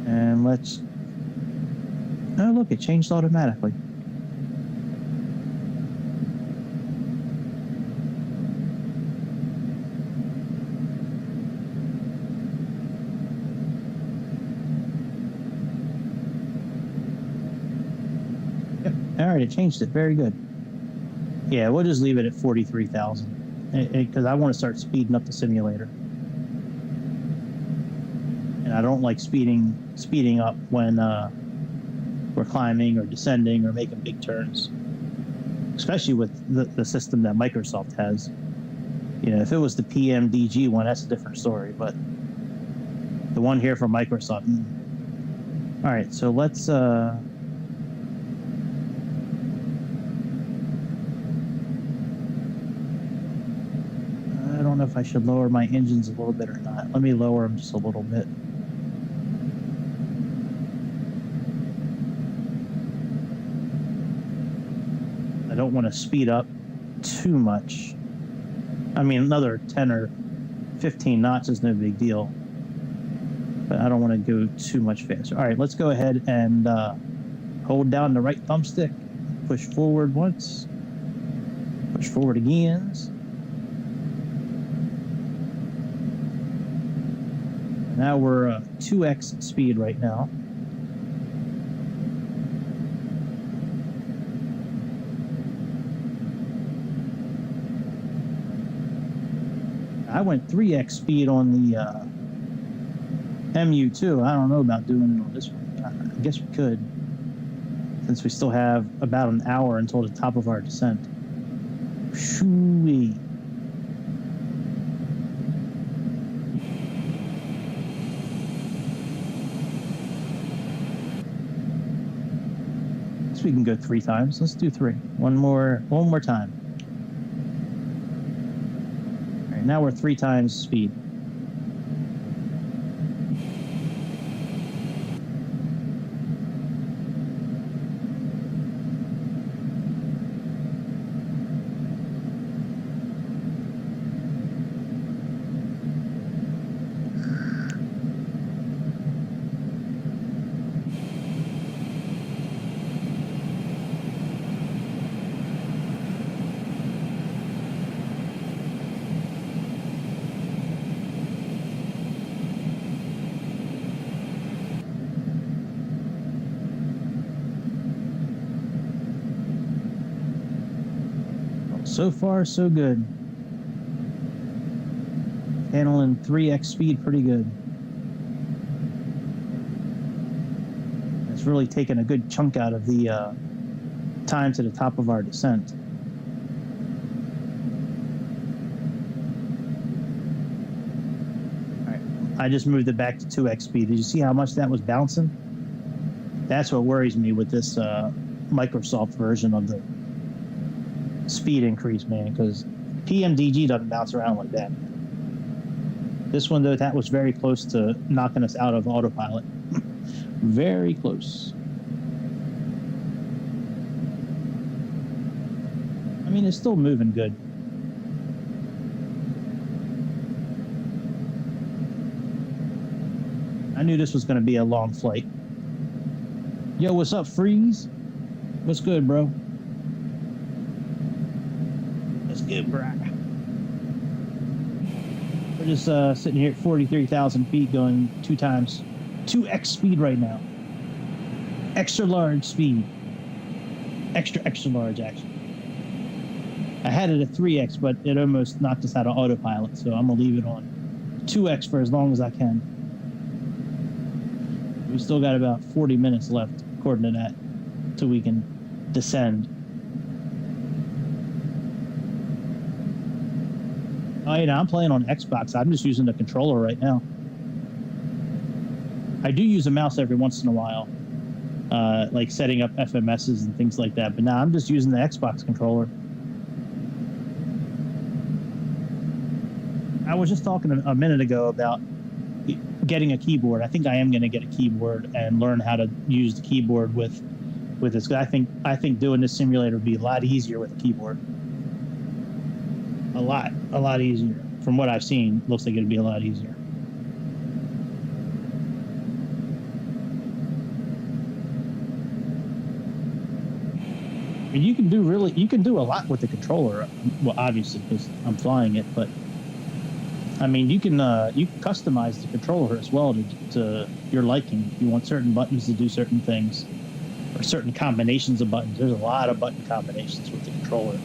And let's. Oh, look, it changed automatically. All right, it changed it. Very good. Yeah, we'll just leave it at 43,000 because I want to start speeding up the simulator. And I don't like speeding up when we're climbing or descending or making big turns, especially with the system that Microsoft has. You know, if it was the PMDG one, that's a different story. But the one here from Microsoft. All right, so let's. I don't know if I should lower my engines a little bit or not. Let me lower them just a little bit. I don't want to speed up too much. I mean, another 10 or 15 knots is no big deal, but I don't want to go too much faster. All right, let's go ahead and hold down the right thumbstick, push forward once, push forward again. Now we're 2x speed right now. I went 3x speed on the MU2. I don't know about doing it on this one. I guess we could, since we still have about an hour until the top of our descent. Shoo-wee. We can go 3 times. Let's do 3. One more time. All right, now we're 3 times speed. So far, so good. Handling 3x speed pretty good. It's really taken a good chunk out of the time to the top of our descent. All right, I just moved it back to 2x speed. Did you see how much that was bouncing? That's what worries me with this Microsoft version of the speed increase, man, because PMDG doesn't bounce around like that. This one, though, that was very close to knocking us out of autopilot. Very close. I mean, it's still moving good. I knew this was going to be a long flight. Yo, what's up, Freeze? What's good, bro? Good, bro. We're just sitting here at 43,000 feet going 2 times 2x speed right now. Extra large speed. Extra large, actually. I had it at 3x, but it almost knocked us out of autopilot, so I'm going to leave it on 2x for as long as I can. We still got about 40 minutes left, according to that, till we can descend. Oh, you know, I'm playing on Xbox. I'm just using the controller right now. I do use a mouse every once in a while, like setting up FMSs and things like that. But now I'm just using the Xbox controller. I was just talking a minute ago about getting a keyboard. I think I am going to get a keyboard and learn how to use the keyboard with this. I think doing this simulator would be a lot easier with a keyboard. A lot easier. From what I've seen, looks like it'd be a lot easier. And you can do a lot with the controller. Well, obviously, because I'm flying it, but I mean, you can customize the controller as well to your liking. If you want certain buttons to do certain things, or certain combinations of buttons. There's a lot of button combinations with the controller.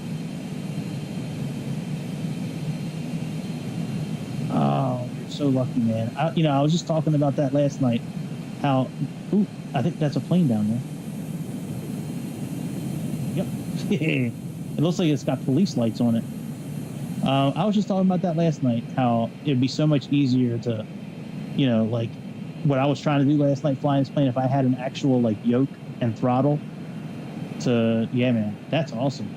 so lucky, man. I was just talking about that last night. How, ooh, I think that's a plane down there. Yep. It looks like it's got police lights on it. I was just talking about that last night, how it'd be so much easier to, like what I was trying to do last night flying this plane, if I had an actual like yoke and throttle to, yeah, man, that's awesome.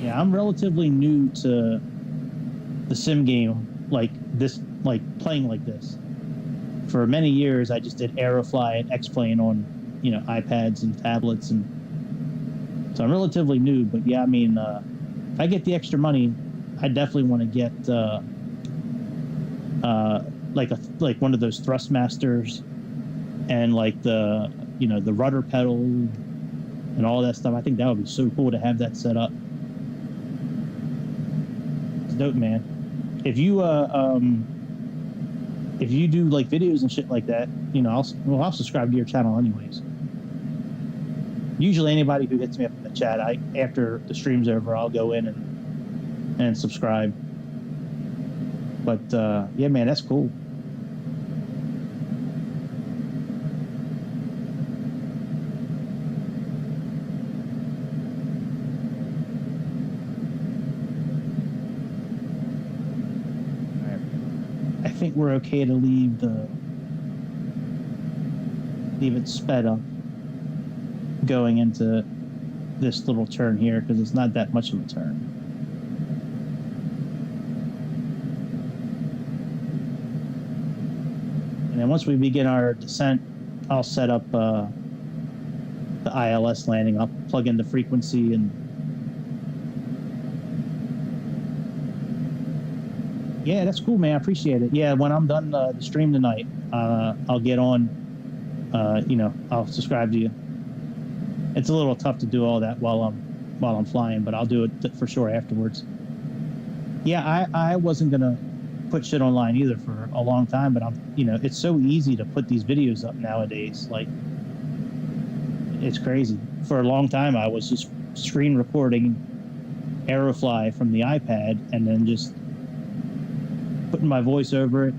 Yeah, I'm relatively new to the sim game, like this, like playing like this. For many years, I just did Aerofly and X-Plane on, iPads and tablets, and so I'm relatively new. But yeah, I mean, if I get the extra money, I definitely want to get like one of those Thrustmasters, and like the rudder pedal and all that stuff. I think that would be so cool to have that set up. It's dope, man. If you do like videos and shit like that, I'll subscribe to your channel anyways. Usually anybody who hits me up in the chat, after the stream's over, I'll go in and subscribe. But yeah, man, that's cool. I think we're okay to leave it sped up going into this little turn here, because it's not that much of a turn. And then once we begin our descent, I'll set up the ILS landing. I'll plug in the frequency and yeah, that's cool, man. I appreciate it. Yeah, when I'm done the stream tonight, I'll get on. I'll subscribe to you. It's a little tough to do all that while I'm flying, but I'll do it for sure afterwards. Yeah, I wasn't gonna put shit online either for a long time, but it's so easy to put these videos up nowadays. Like, it's crazy. For a long time, I was just screen recording Aerofly from the iPad and then just putting my voice over it,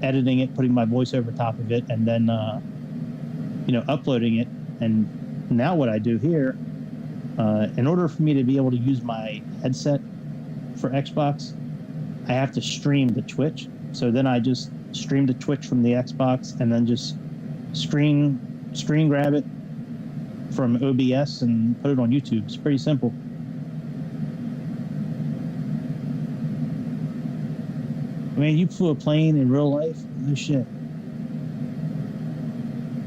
editing it, putting my voice over top of it, and then, uploading it. And now what I do here, in order for me to be able to use my headset for Xbox, I have to stream to Twitch. So then I just stream to Twitch from the Xbox and then just screen grab it from OBS and put it on YouTube. It's pretty simple. I mean, you flew a plane in real life? No shit.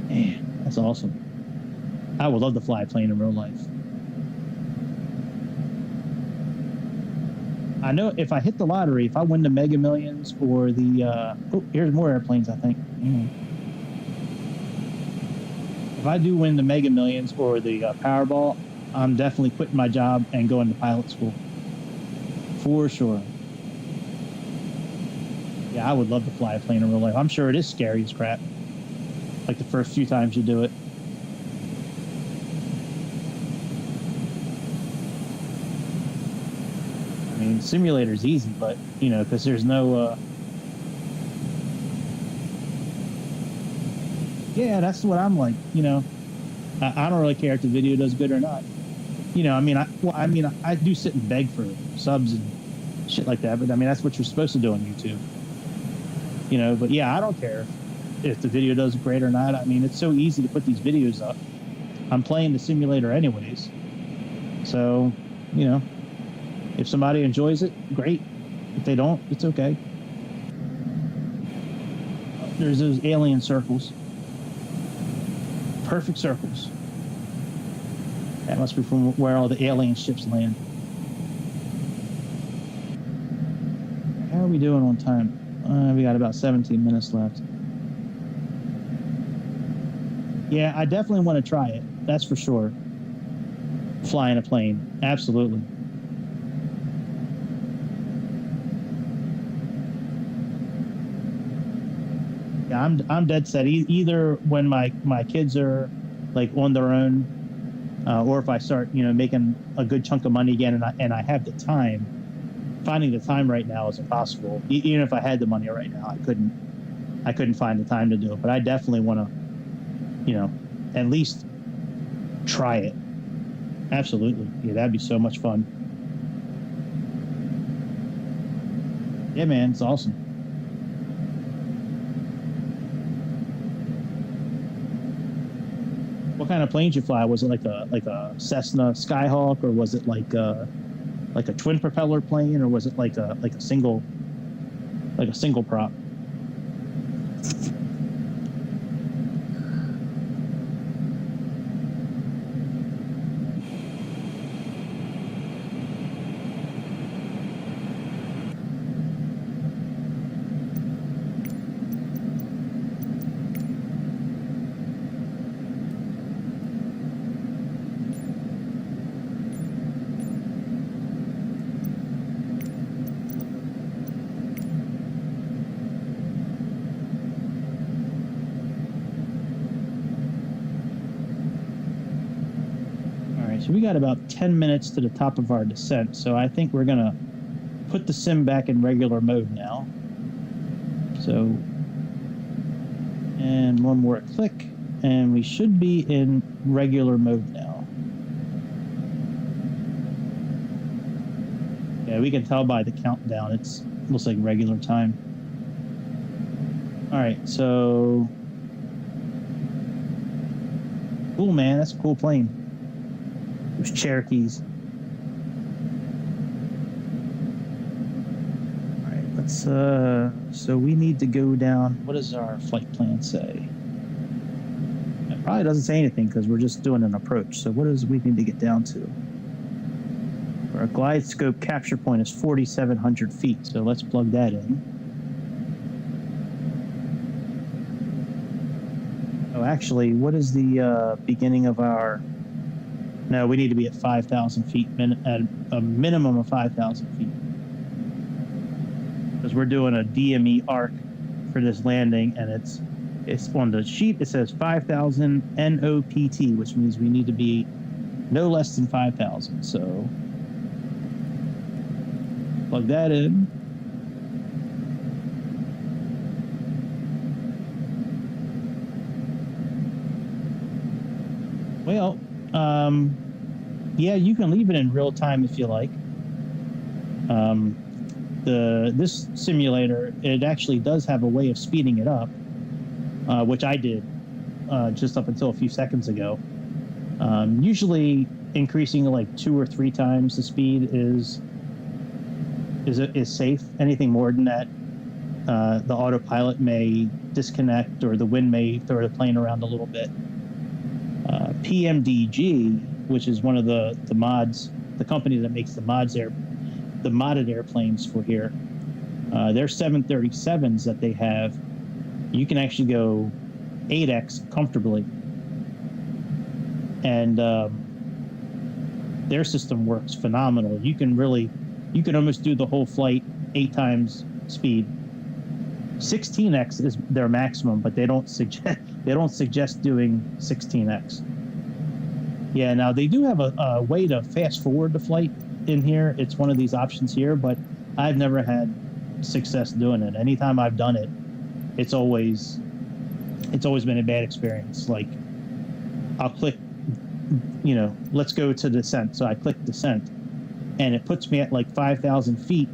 Man, that's awesome. I would love to fly a plane in real life. I know if I hit the lottery, if I win the Mega Millions or the... here's more airplanes, I think. If I do win the Mega Millions or the Powerball, I'm definitely quitting my job and going to pilot school. For sure. Yeah, I would love to fly a plane in real life. I'm sure it is scary as crap. Like the first few times you do it. I mean, simulator's easy, but, because there's no... Yeah, that's what I'm like, I don't really care if the video does good or not. I do sit and beg for subs and shit like that, but I mean, that's what you're supposed to do on YouTube. But yeah, I don't care if the video does great or not. I mean, it's so easy to put these videos up. I'm playing the simulator anyways. So, if somebody enjoys it, great. If they don't, it's okay. There's those alien circles. Perfect circles. That must be from where all the alien ships land. How are we doing on time? We got about 17 minutes left. Yeah, I definitely want to try it. That's for sure. Flying a plane. Absolutely. Yeah, I'm dead set. Either when my kids are like on their own, or if I start, making a good chunk of money again, and I have the time. Finding the time right now is impossible. Even if I had the money right now, I couldn't find the time to do it. But I definitely want to, at least try it. Absolutely, yeah, that'd be so much fun. Yeah, man, it's awesome. What kind of planes you fly? Was it like a Cessna Skyhawk, or was it like a twin propeller plane, or was it like a single prop? So we got about 10 minutes to the top of our descent, so I think we're going to put the sim back in regular mode now. So, and one more click, and we should be in regular mode now. Yeah, we can tell by the countdown, it looks like regular time. All right, so cool, man. That's a cool plane. Those Cherokees. All right, let's so we need to go down. What does our flight plan say? It probably doesn't say anything because we're just doing an approach. So what does we need to get down to? Our glide scope capture point is 4,700 feet. So let's plug that in. Oh, actually, what is the beginning of our... No, we need to be at 5,000 feet, at a minimum of 5,000 feet. Because we're doing a DME arc for this landing, and it's on the sheet, it says 5,000 NOPT, which means we need to be no less than 5,000. So, plug that in. Well, yeah, you can leave it in real time if you like. This simulator, it actually does have a way of speeding it up, which I did just up until a few seconds ago. Usually, increasing like 2 or 3 times the speed is safe. Anything more than that, the autopilot may disconnect, or the wind may throw the plane around a little bit. PMDG, which is one of the mods, the company that makes the modded airplanes for here, their 737s that they have, you can actually go 8x comfortably, and their system works phenomenal. You can almost do the whole flight 8 times speed. 16x is their maximum, but they don't suggest doing 16x. Yeah, now they do have a way to fast forward the flight in here. It's one of these options here, but I've never had success doing it. Anytime I've done it, it's always been a bad experience. Like, I'll click, let's go to descent. So I click descent, and it puts me at like 5,000 feet,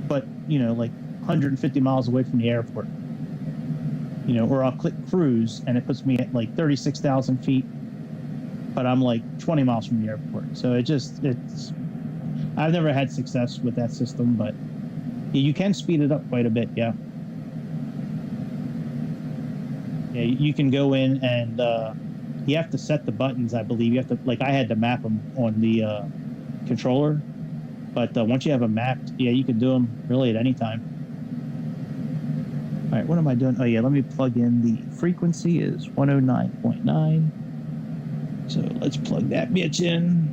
but like 150 miles away from the airport. Or I'll click cruise, and it puts me at like 36,000 feet, but I'm like 20 miles from the airport. So I've never had success with that system, but you can speed it up quite a bit. Yeah. Yeah, you can go in and you have to set the buttons, I believe. You have to, like, I had to map them on the controller, but once you have them mapped, yeah, you can do them really at any time. All right, what am I doing? Oh yeah, let me plug in. The frequency is 109.9. So let's plug that bitch in.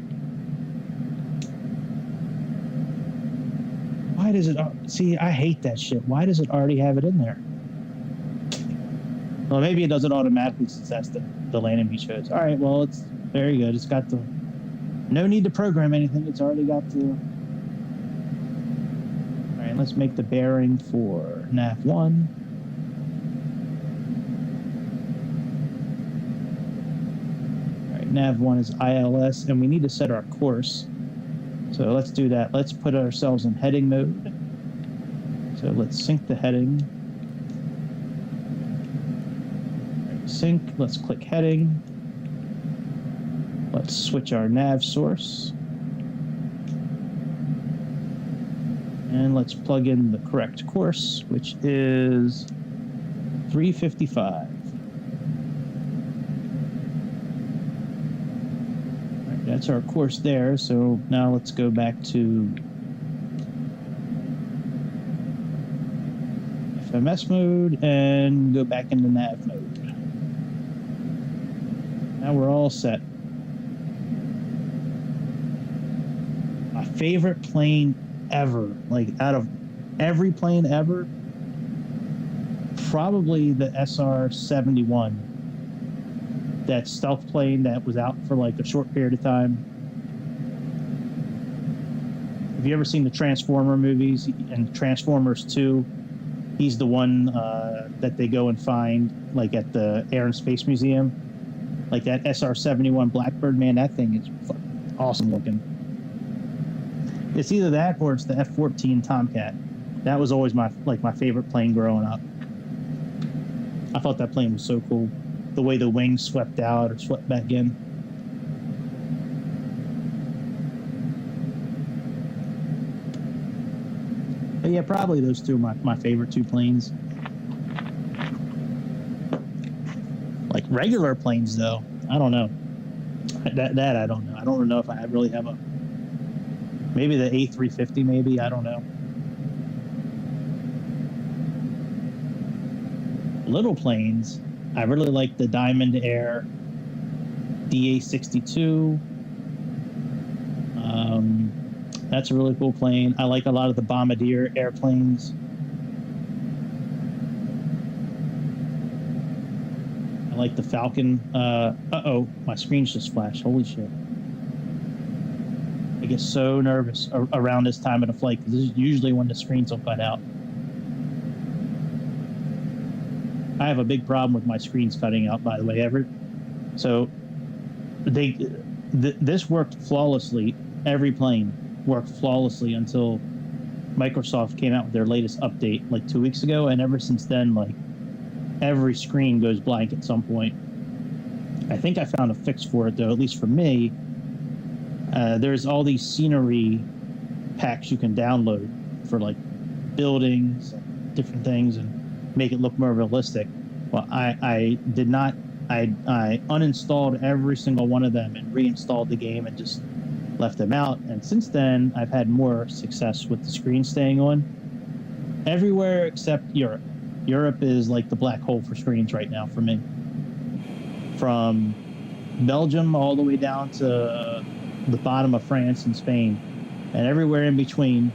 Why does it... See, I hate that shit. Why does it already have it in there? Well, maybe it does it automatically since that's the landing we chose. All right, well, Very good. It's got the, no need to program anything. It's already got the, all right, let's make the bearing for nav1. All right, nav1 is ILS, and we need to set our course. So let's do that. Let's put ourselves in heading mode. So let's sync the heading. Right, sync, let's click heading. Let's switch our nav source. And let's plug in the correct course, which is 355. All right, that's our course there. So now let's go back to FMS mode and go back into nav mode. Now we're all set. My favorite plane ever, like out of every plane ever, probably the SR-71, that stealth plane that was out for like a short period of time. Have you ever seen the Transformer movies? And Transformers 2, he's the one that they go and find like at the Air and Space Museum. Like that SR-71 Blackbird, man, that thing is awesome looking. It's either that or it's the F-14 Tomcat. That was always my favorite plane growing up. I thought that plane was so cool. The way the wings swept out or swept back in. But yeah, probably those two are my favorite two planes. Like regular planes, though, I don't know. That I don't know. I don't know if I really have a. Maybe the A350, maybe. I don't know. Little planes, I really like the Diamond Air DA-62. That's a really cool plane. I like a lot of the Bombardier airplanes. I like the Falcon. Uh-oh, my screen's just flashed. Holy shit. I get so nervous around this time of the flight because this is usually when the screens will cut out. I have a big problem with my screens cutting out, by the way, Everett. So this worked flawlessly. Every plane worked flawlessly until Microsoft came out with their latest update like 2 weeks ago, and ever since then, like every screen goes blank at some point. I think I found a fix for it, though, at least for me. There's all these scenery packs you can download for like buildings and different things and make it look more realistic. Well, I did not. I uninstalled every single one of them and reinstalled the game and just left them out. And since then, I've had more success with the screen staying on everywhere except Europe. Europe is like the black hole for screens right now for me. From Belgium all the way down to the bottom of France and Spain, and everywhere in between,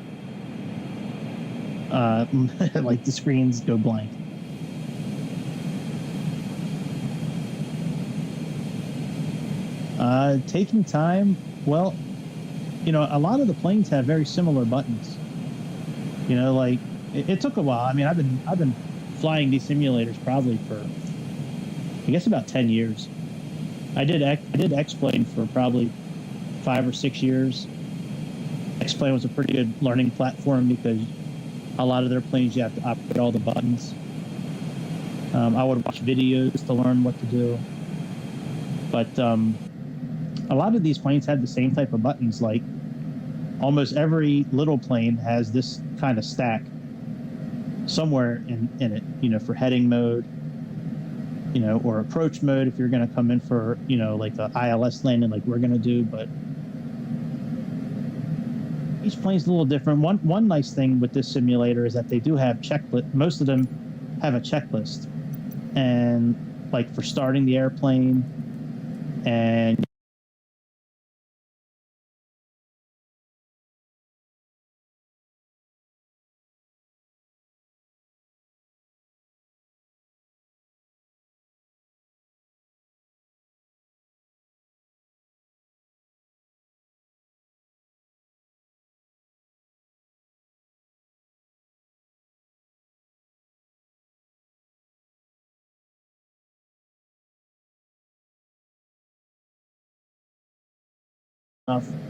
like the screens go blank. Taking time, well, you know, a lot of the planes have very similar buttons. You know, like it took a while. I mean, I've been flying these simulators probably for, I guess, about 10 years. I did X-Plane for probably 5 or 6 years. X-Plane was a pretty good learning platform because a lot of their planes you have to operate all the buttons. I would watch videos to learn what to do. But a lot of these planes had the same type of buttons. Like almost every little plane has this kind of stack somewhere in it, you know, for heading mode, you know, or approach mode if you're going to come in for, you know, like the ILS landing like we're going to do. But each plane's a little different. One nice thing with this simulator is that they do have checklist. Most of them have a checklist, and like for starting the airplane and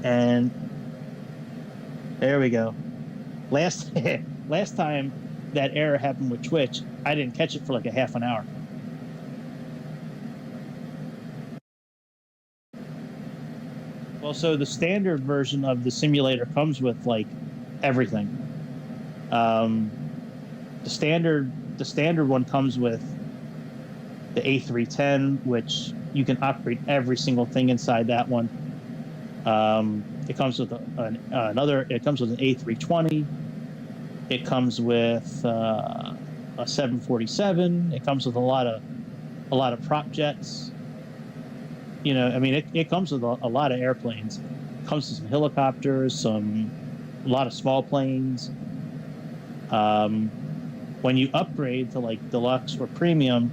And there we go. Last time that error happened with Twitch, I didn't catch it for like a half an hour. Well, so the standard version of the simulator comes with like everything. The standard one comes with the A310, which you can operate every single thing inside that one. It comes with another. It comes with an A320. It comes with a 747. It comes with a lot of prop jets. You know, I mean, it comes with a lot of airplanes. It comes with some helicopters, a lot of small planes. When you upgrade to like deluxe or premium,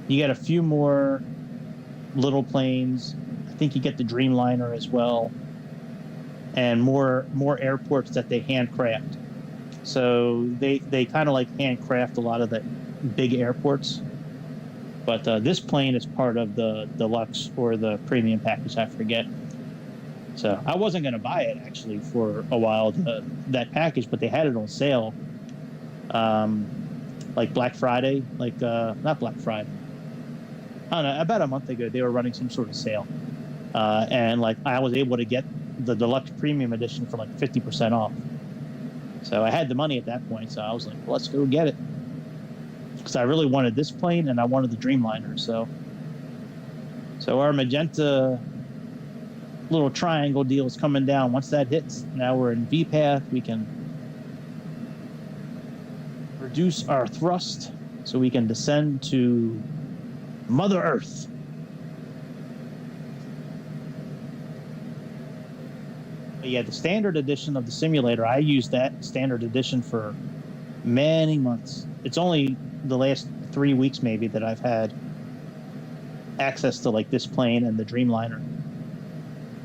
you get a few more little planes. I think you get the Dreamliner as well, and more airports that they handcraft. So they kind of like handcraft a lot of the big airports. But this plane is part of the deluxe or the premium package, I forget. So I wasn't going to buy it actually for a while, that package, but they had it on sale, like Black Friday, not Black Friday. I don't know, about a month ago, they were running some sort of sale. And like I was able to get the deluxe premium edition for like 50% off. So I had the money at that point, so I was like, well, let's go get it. Because I really wanted this plane and I wanted the Dreamliner. So our magenta little triangle deal is coming down. Once that hits, now we're in V path. We can reduce our thrust so we can descend to Mother Earth. But yeah, the standard edition of the simulator, I used that standard edition for many months. It's only the last 3 weeks maybe that I've had access to like this plane and the Dreamliner.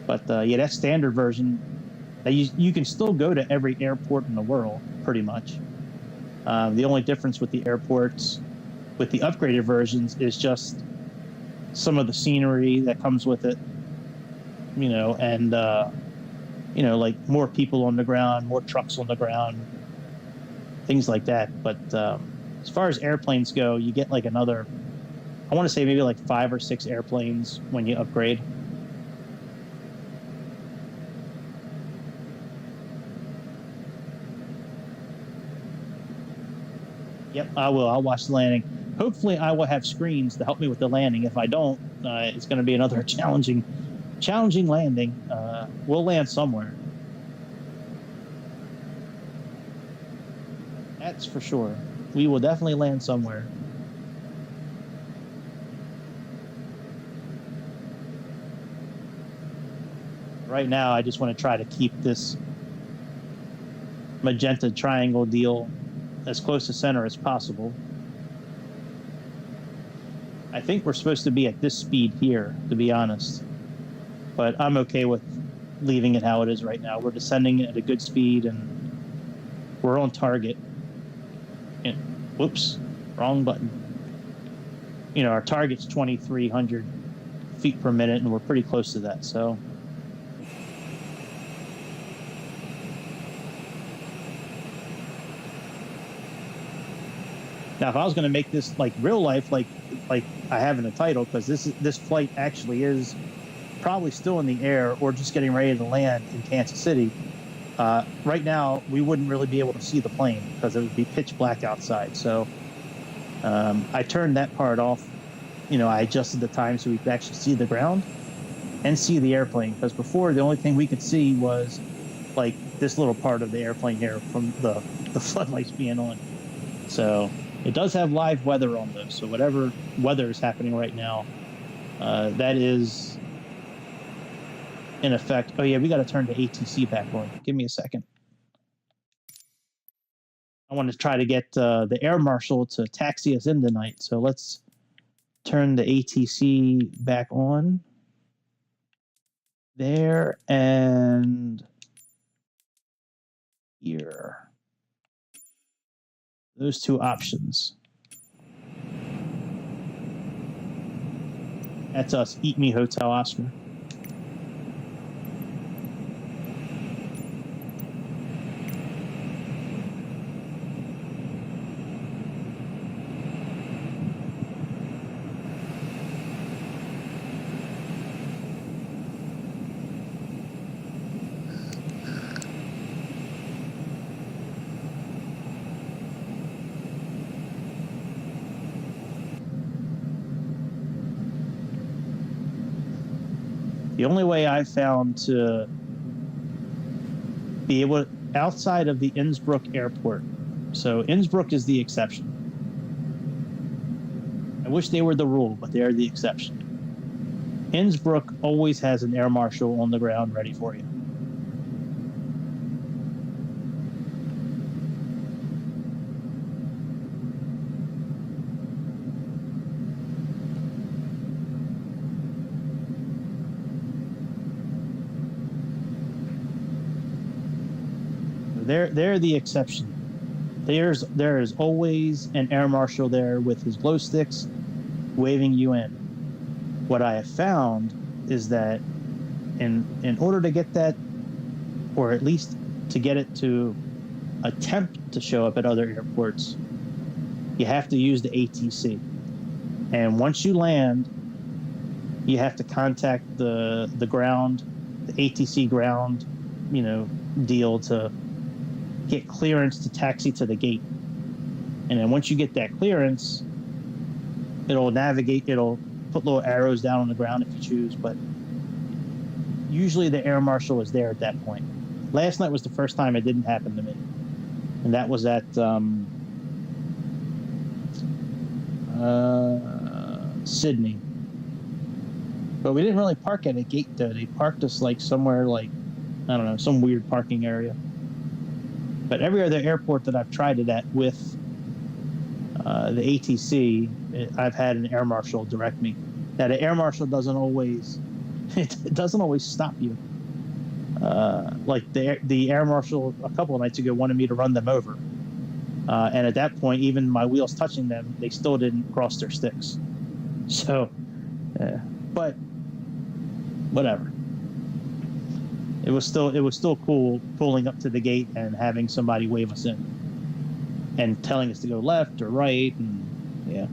But yeah, that standard version, you can still go to every airport in the world pretty much. The only difference with the airports with the upgraded versions is just some of the scenery that comes with it, you know, and you know, like more people on the ground, more trucks on the ground, things like that. But as far as airplanes go, you get like another, I want to say maybe like 5 or 6 airplanes when you upgrade. Yep, I will. I'll watch the landing. Hopefully, I will have screens to help me with the landing. If I don't, it's going to be another challenging landing. We'll land somewhere. That's for sure. We will definitely land somewhere. Right now, I just want to try to keep this magenta triangle deal as close to center as possible. I think we're supposed to be at this speed here, to be honest. But I'm okay with leaving it how it is right now. We're descending at a good speed, and we're on target. And, whoops, wrong button. You know, our target's 2,300 feet per minute, and we're pretty close to that, so. Now, if I was going to make this like real life, like I have in the title, because this flight actually is probably still in the air or just getting ready to land in Kansas City. Right now, we wouldn't really be able to see the plane because it would be pitch black outside. So I turned that part off. You know, I adjusted the time so we could actually see the ground and see the airplane. Because before, the only thing we could see was like this little part of the airplane here from the floodlights being on. So it does have live weather on those. So whatever weather is happening right now, that is in effect. Oh yeah, we got to turn the ATC back on. Give me a second. I want to try to get the air marshal to taxi us in tonight. So let's turn the ATC back on. There and here. Those two options. That's us. Eat Me Hotel Oscar. The only way I've found to be able, outside of the Innsbruck airport, so Innsbruck is the exception. I wish they were the rule, but they're the exception. Innsbruck always has an air marshal on the ground ready for you. They're the exception. There is always an air marshal there with his glow sticks waving you in. What I have found is that in order to get that, or at least to get it to attempt to show up at other airports, you have to use the ATC. And once you land, you have to contact the ground, the ATC ground, deal to get clearance to taxi to the gate. And then once you get that clearance, it'll put little arrows down on the ground if you choose, but usually the air marshal is there at that point. Last night was the first time it didn't happen to me, and that was at Sydney. But we didn't really park at a gate though. They parked us like somewhere like, I don't know, some weird parking area. But every other airport that I've tried it at with the ATC, I've had an air marshal direct me. Now the air marshal doesn't always stop you. Like the air marshal a couple of nights ago wanted me to run them over, and at that point, even my wheels touching them, they still didn't cross their sticks. So, but whatever. It was still cool pulling up to the gate and having somebody wave us in and telling us to go left or right, and yeah.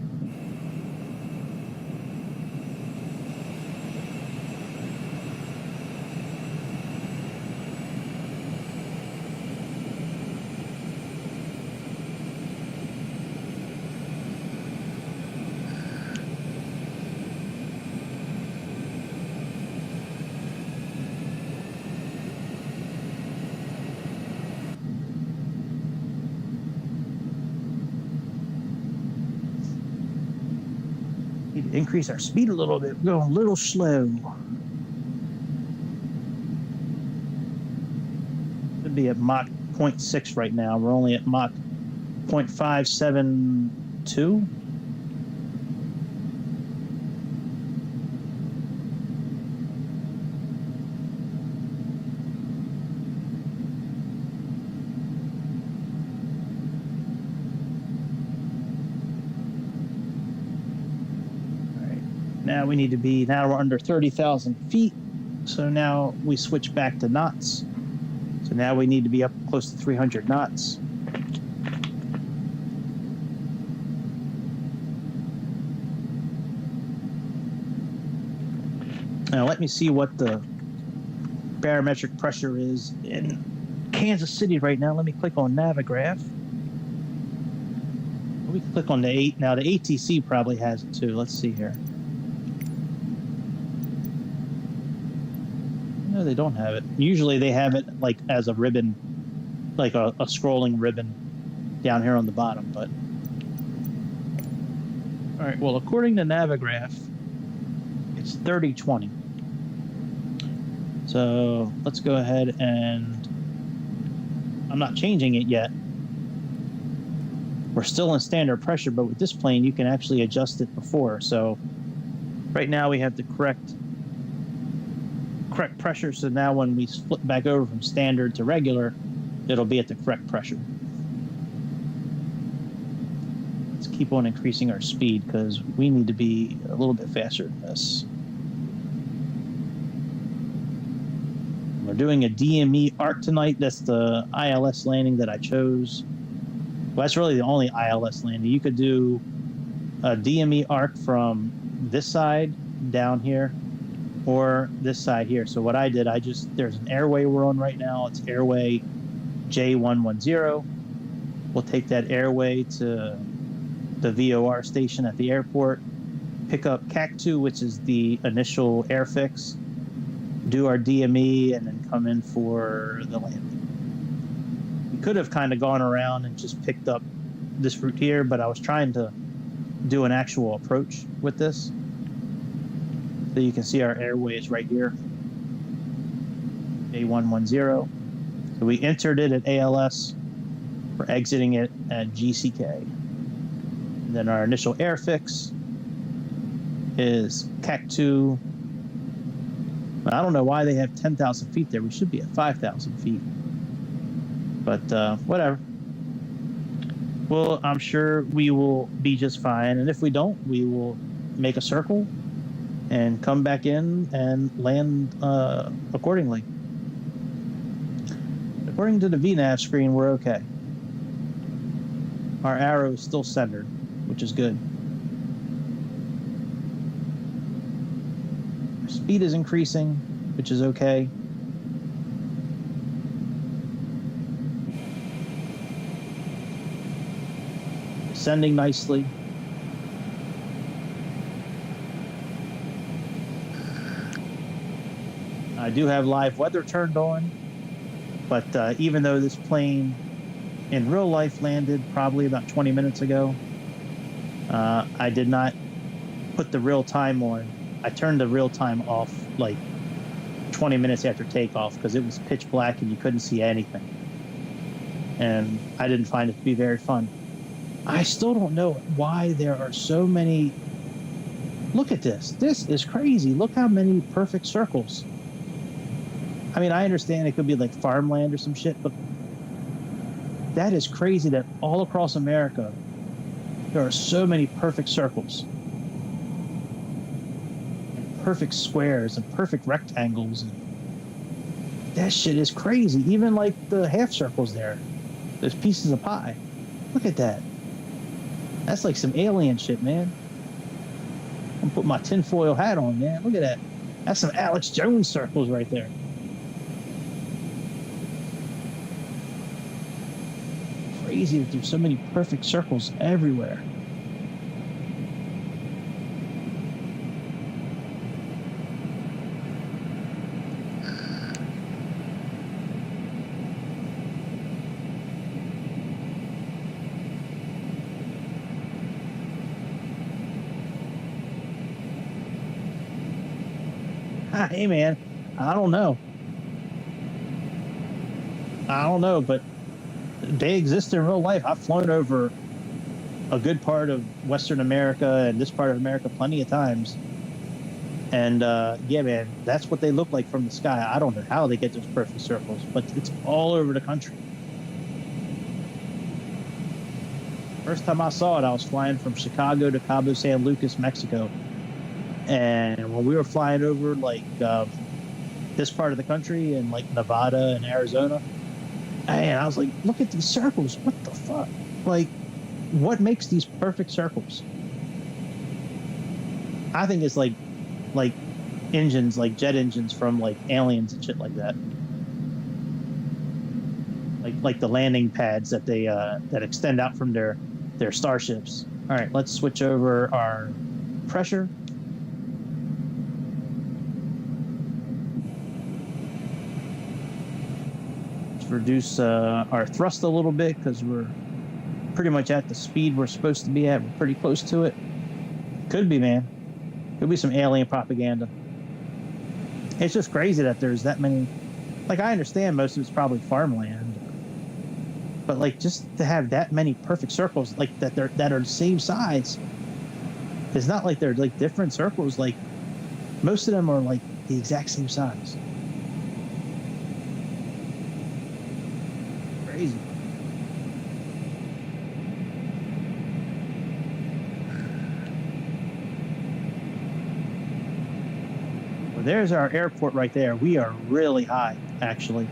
Need to increase our speed a little bit. We're going a little slow. Should be at Mach 0.6 right now. We're only at Mach 0.572. Now we need to be, now we're under 30,000 feet. So now we switch back to knots. So now we need to be up close to 300 knots. Now let me see what the barometric pressure is in Kansas City right now. Let me click on Navigraph. We can click on the 8. Now the ATC probably has it too. Let's see here. No, they don't have it. Usually they have it like as a ribbon, like a scrolling ribbon down here on the bottom. But all right, well, according to Navigraph, it's 3020. So let's go ahead and I'm not changing it yet. We're still in standard pressure, but with this plane, you can actually adjust it before. So right now we have the correct pressure, so now when we flip back over from standard to regular, it'll be at the correct pressure. Let's keep on increasing our speed because we need to be a little bit faster than this. We're doing a DME arc tonight. That's the ILS landing that I chose. Well, that's really the only ILS landing. You could do a DME arc from this side down here or this side here. So what I did, there's an airway we're on right now. It's airway J110. We'll take that airway to the VOR station at the airport, pick up CAC2, which is the initial airfix, do our DME, and then come in for the landing. We could have kind of gone around and just picked up this route here, but I was trying to do an actual approach with this. So you can see our airway is right here, A110. So we entered it at ALS. We're exiting it at GCK. And then our initial airfix is CAC2. I don't know why they have 10,000 feet there. We should be at 5,000 feet. But whatever. Well, I'm sure we will be just fine. And if we don't, we will make a circle and come back in and land accordingly. According to the VNAV screen, we're okay. Our arrow is still centered, which is good. Our speed is increasing, which is okay. Descending nicely. I do have live weather turned on, but even though this plane in real life landed probably about 20 minutes ago, I did not put the real time on. I turned the real time off like 20 minutes after takeoff because it was pitch black and you couldn't see anything. And I didn't find it to be very fun. I still don't know why there are so many. Look at this. This is crazy. Look how many perfect circles. I mean, I understand it could be like farmland or some shit, but that is crazy that all across America, there are so many perfect circles. And perfect squares and perfect rectangles. And that shit is crazy. Even like the half circles there. There's pieces of pie. Look at that. That's like some alien shit, man. I'm gonna put my tinfoil hat on, man. Look at that. That's some Alex Jones circles right there. Crazy that there's so many perfect circles everywhere. Hey, man, I don't know, but they exist in real life. I've flown over a good part of Western America and this part of America plenty of times. And yeah, man, that's what they look like from the sky. I don't know how they get those perfect circles, but it's all over the country. First time I saw it, I was flying from Chicago to Cabo San Lucas, Mexico. And when we were flying over like this part of the country and like Nevada and Arizona, and I was like, look at these circles. What the fuck? Like, what makes these perfect circles? I think it's like engines, like jet engines from like aliens and shit like that. Like the landing pads that they that extend out from their starships. All right, let's switch over our pressure. Reduce our thrust a little bit because we're pretty much at the speed we're supposed to be at. We're pretty close to it. Could be, man. Could be some alien propaganda. It's just crazy that there's that many. Like, I understand most of it's probably farmland, but like just to have that many perfect circles like that are the same size. It's not like they're like different circles. Like most of them are like the exact same size. Crazy. Well, there's our airport right there. We are really high, actually.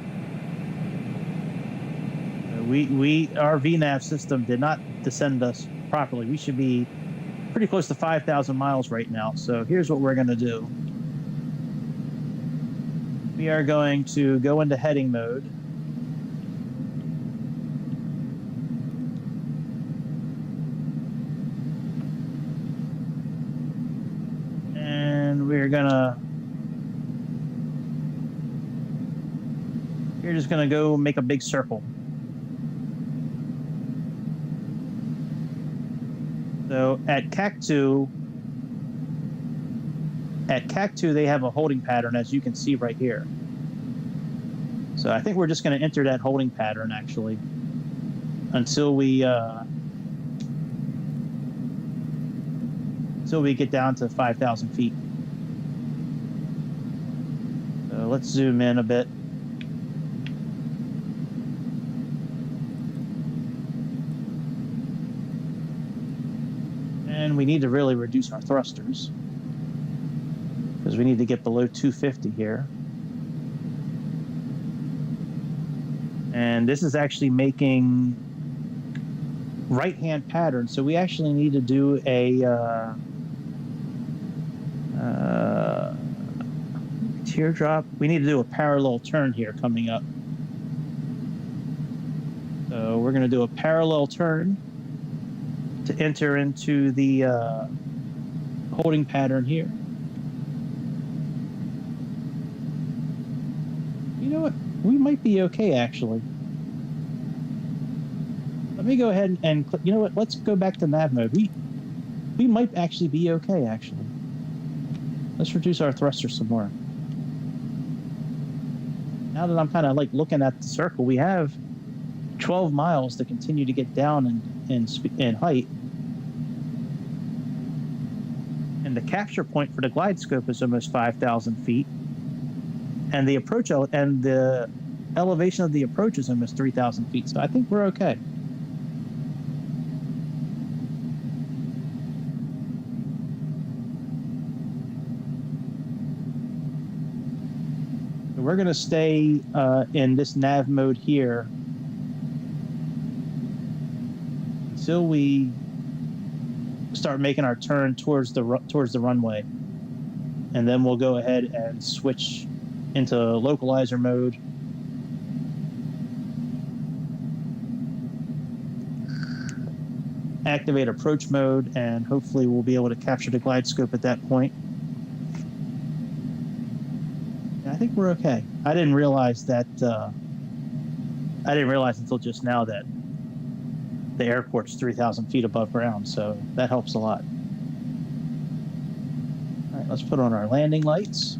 Our VNAV system did not descend us properly. We should be pretty close to 5,000 miles right now. So here's what we're going to do. We are going to go into heading mode. We're gonna You're just going to go make a big circle. So at Cactus, they have a holding pattern, as you can see right here. So I think we're just going to enter that holding pattern, actually, until we get down to 5,000 feet. So let's zoom in a bit. And we need to really reduce our thrusters, because we need to get below 250 here. And this is actually making right-hand pattern, so we actually need to do a teardrop. We need to do a parallel turn here coming up. So we're going to do a parallel turn to enter into the holding pattern here. You know what? We might be okay, actually. Let me go ahead and you know what? Let's go back to nav mode. We might actually be okay, actually. Let's reduce our thruster some more. Now that I'm kind of like looking at the circle, we have 12 miles to continue to get down in height. And the capture point for the glide scope is almost 5,000 feet. And the approach and the elevation of the approach is almost 3,000 feet. So I think we're okay. So we're going to stay in this nav mode here until we start making our turn towards the runway, and then we'll go ahead and switch into localizer mode. Activate approach mode, and hopefully we'll be able to capture the glide scope at that point. I think we're okay. I didn't realize until just now that the airport's 3,000 feet above ground, so that helps a lot. All right, let's put on our landing lights.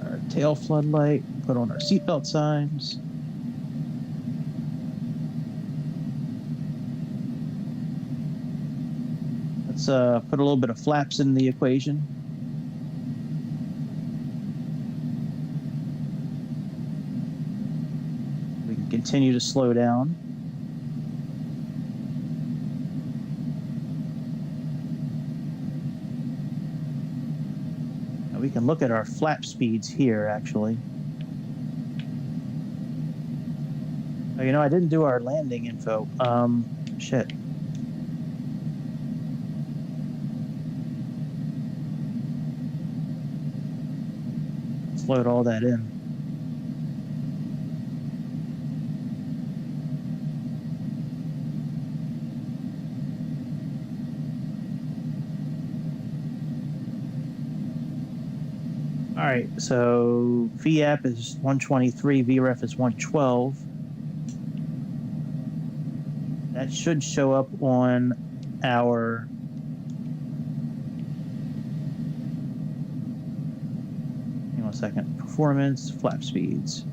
Our tail floodlight, put on our seatbelt signs. Let's put a little bit of flaps in the equation. We can continue to slow down. Now we can look at our flap speeds here, actually. Oh, you know, I didn't do our landing info. Shit. Load all that in. All right, so VAP is 123, VREF is 112. That should show up on our second. Performance, flap speeds.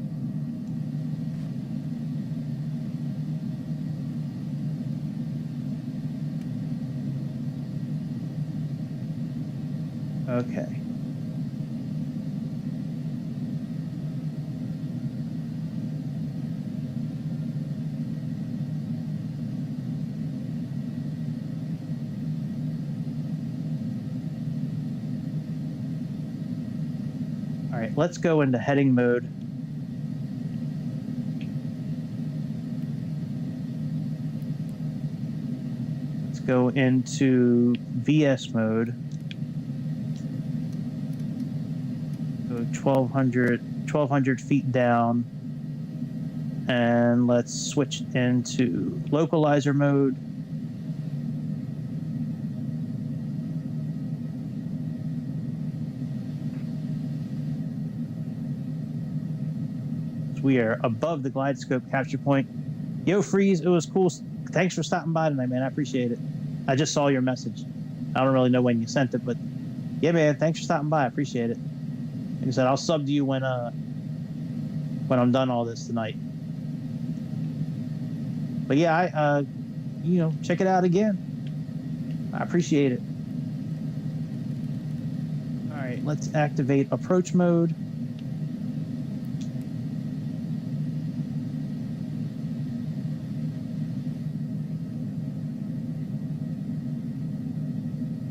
Okay. All right, let's go into heading mode. Let's go into VS mode. So 1,200 feet down. And let's switch into localizer mode. We are above the glide scope capture point. Yo, Freeze, it was cool. Thanks for stopping by tonight, man. I appreciate it. I just saw your message. I don't really know when you sent it, but yeah, man, thanks for stopping by. I appreciate it. Like I said, I'll sub to you when I'm done all this tonight. But yeah, check it out again. I appreciate it. All right, let's activate approach mode.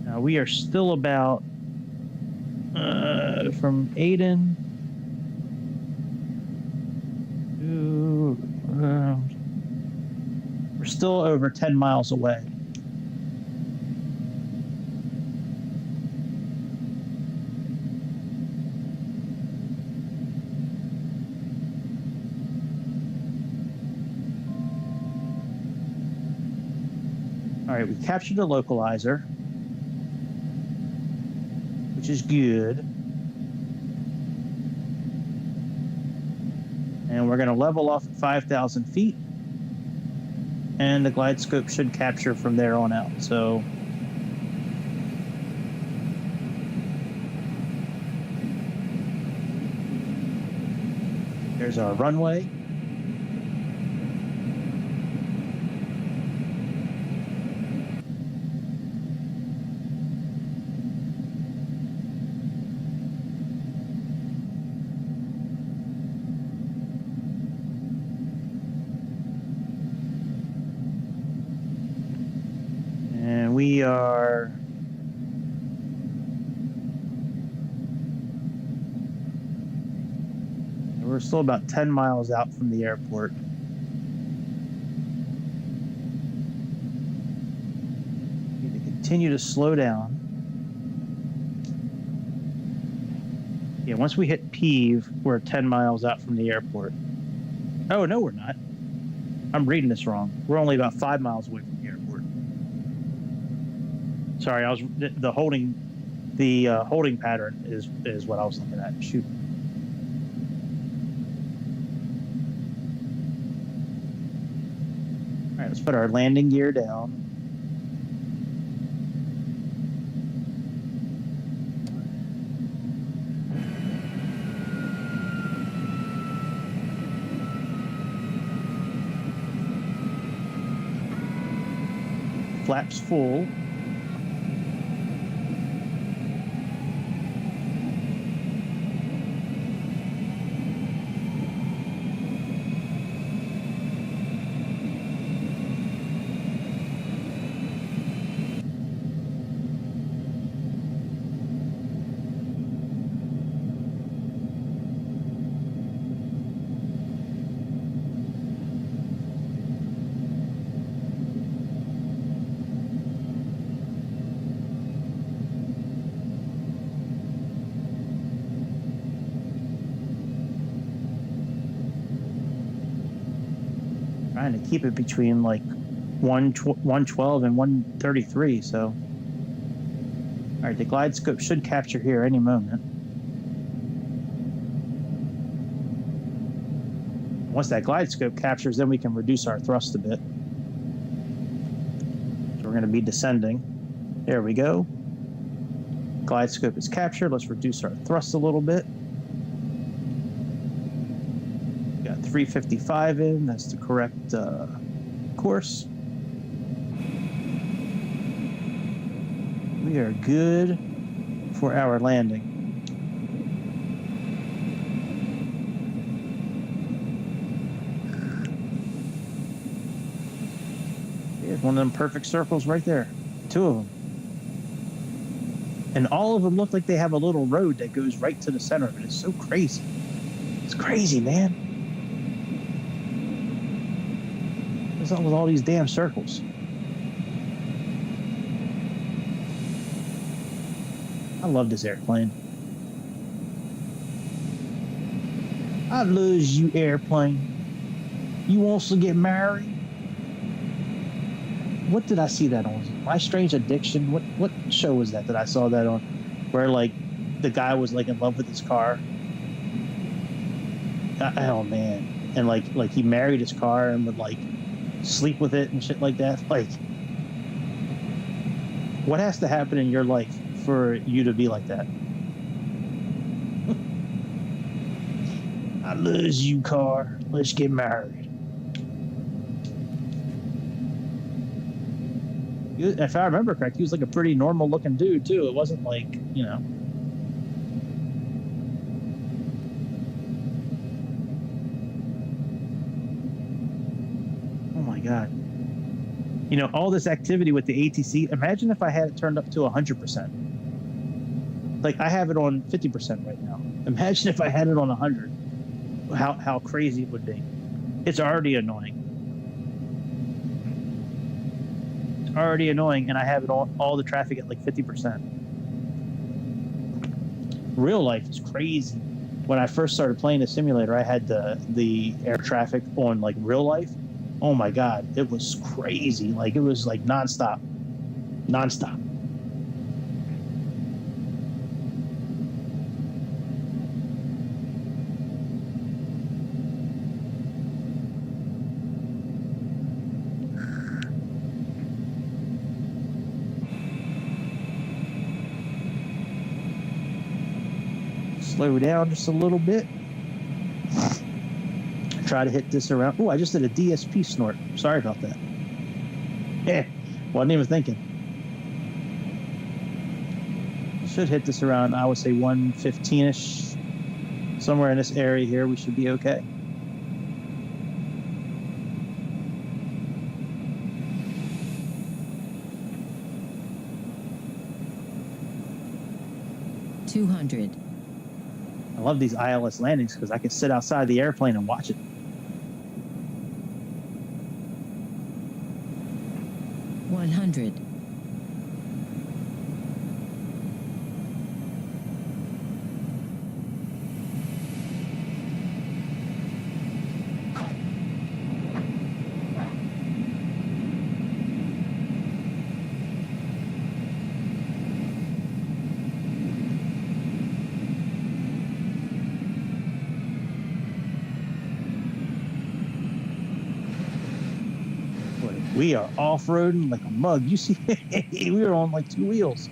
Now we are still about from Aden to we're still over 10 miles away. All right, we captured the localizer, which is good. And we're going to level off at 5,000 feet. And the glide scope should capture from there on out. So there's our runway. We're still about 10 miles out from the airport. Need to continue to slow down. Yeah, once we hit Peeve, we're 10 miles out from the airport. Oh, no, we're not. I'm reading this wrong. We're only about 5 miles away from the airport. Sorry, the holding pattern is what I was looking at. Shoot. All right, let's put our landing gear down. Flaps full. Trying to keep it between like 112 and 133. So, all right, the glide scope should capture here any moment. Once that glide scope captures, then we can reduce our thrust a bit. So we're going to be descending. There we go. Glide scope is captured. Let's reduce our thrust a little bit. 355 in, that's the correct course. We are good for our landing. Here's one of them perfect circles right there. 2 of them. And all of them look like they have a little road that goes right to the center of it. It's so crazy. It's crazy, man. What's up with all these damn circles? I love this airplane. I love you, airplane. You wants to get married? What did I see that on? My Strange Addiction? What show was that I saw that on? Where like the guy was like in love with his car. Oh man, and like he married his car and would like sleep with it and shit like that. Like, what has to happen in your life for you to be like that? I love you, car. Let's get married. If I remember correct, he was like a pretty normal looking dude too. It wasn't like, you know. Oh my God. You know, all this activity with the ATC, imagine if I had it turned up to 100%. Like, I have it on 50% right now. Imagine if I had it on 100. How crazy it would be. It's already annoying. It's already annoying, and I have it all the traffic at like 50%. Real life is crazy. When I first started playing the simulator, I had the air traffic on like real life. Oh my God, it was crazy. Like, it was like nonstop. Slow down just a little bit. Try to hit this around. Oh, I just did a DSP snort. Sorry about that. Yeah, wasn't even thinking. Should hit this around, I would say 115-ish. Somewhere in this area here, we should be okay. $200. I love these ILS landings because I can sit outside the airplane and watch it. $100. We are off-roading like a mug. You see, we were on like 2 wheels.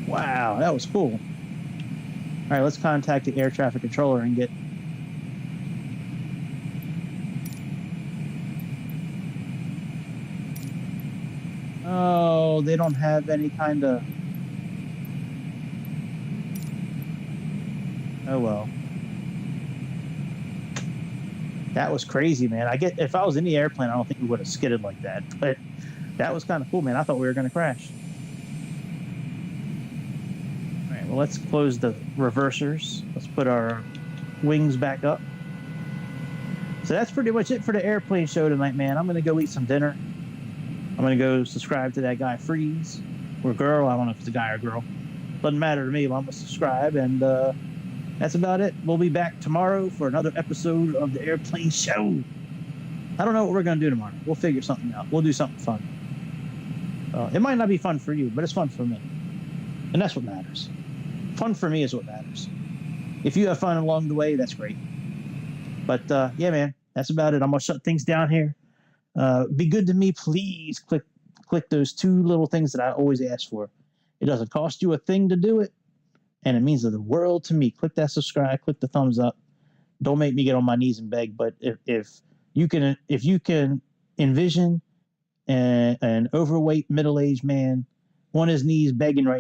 Wow, that was cool. All right, let's contact the air traffic controller and get... Oh, they don't have any kind of... Oh, well. That was crazy, man. If I was in the airplane, I don't think we would have skidded like that. But that was kind of cool, man. I thought we were going to crash. All right, well, let's close the reversers. Let's put our wings back up. So that's pretty much it for the airplane show tonight, man. I'm going to go eat some dinner. I'm going to go subscribe to that guy, Freeze, or girl. I don't know if it's a guy or girl. Doesn't matter to me, but I'm going to subscribe. And that's about it. We'll be back tomorrow for another episode of the Airplane Show. I don't know what we're going to do tomorrow. We'll figure something out. We'll do something fun. It might not be fun for you, but it's fun for me. And that's what matters. Fun for me is what matters. If you have fun along the way, that's great. But yeah, man, that's about it. I'm going to shut things down here. Be good to me, please. Click those 2 little things that I always ask for. It doesn't cost you a thing to do it. And it means the world to me. Click that subscribe, click the thumbs up. Don't make me get on my knees and beg. But if you can envision an overweight middle-aged man on his knees begging right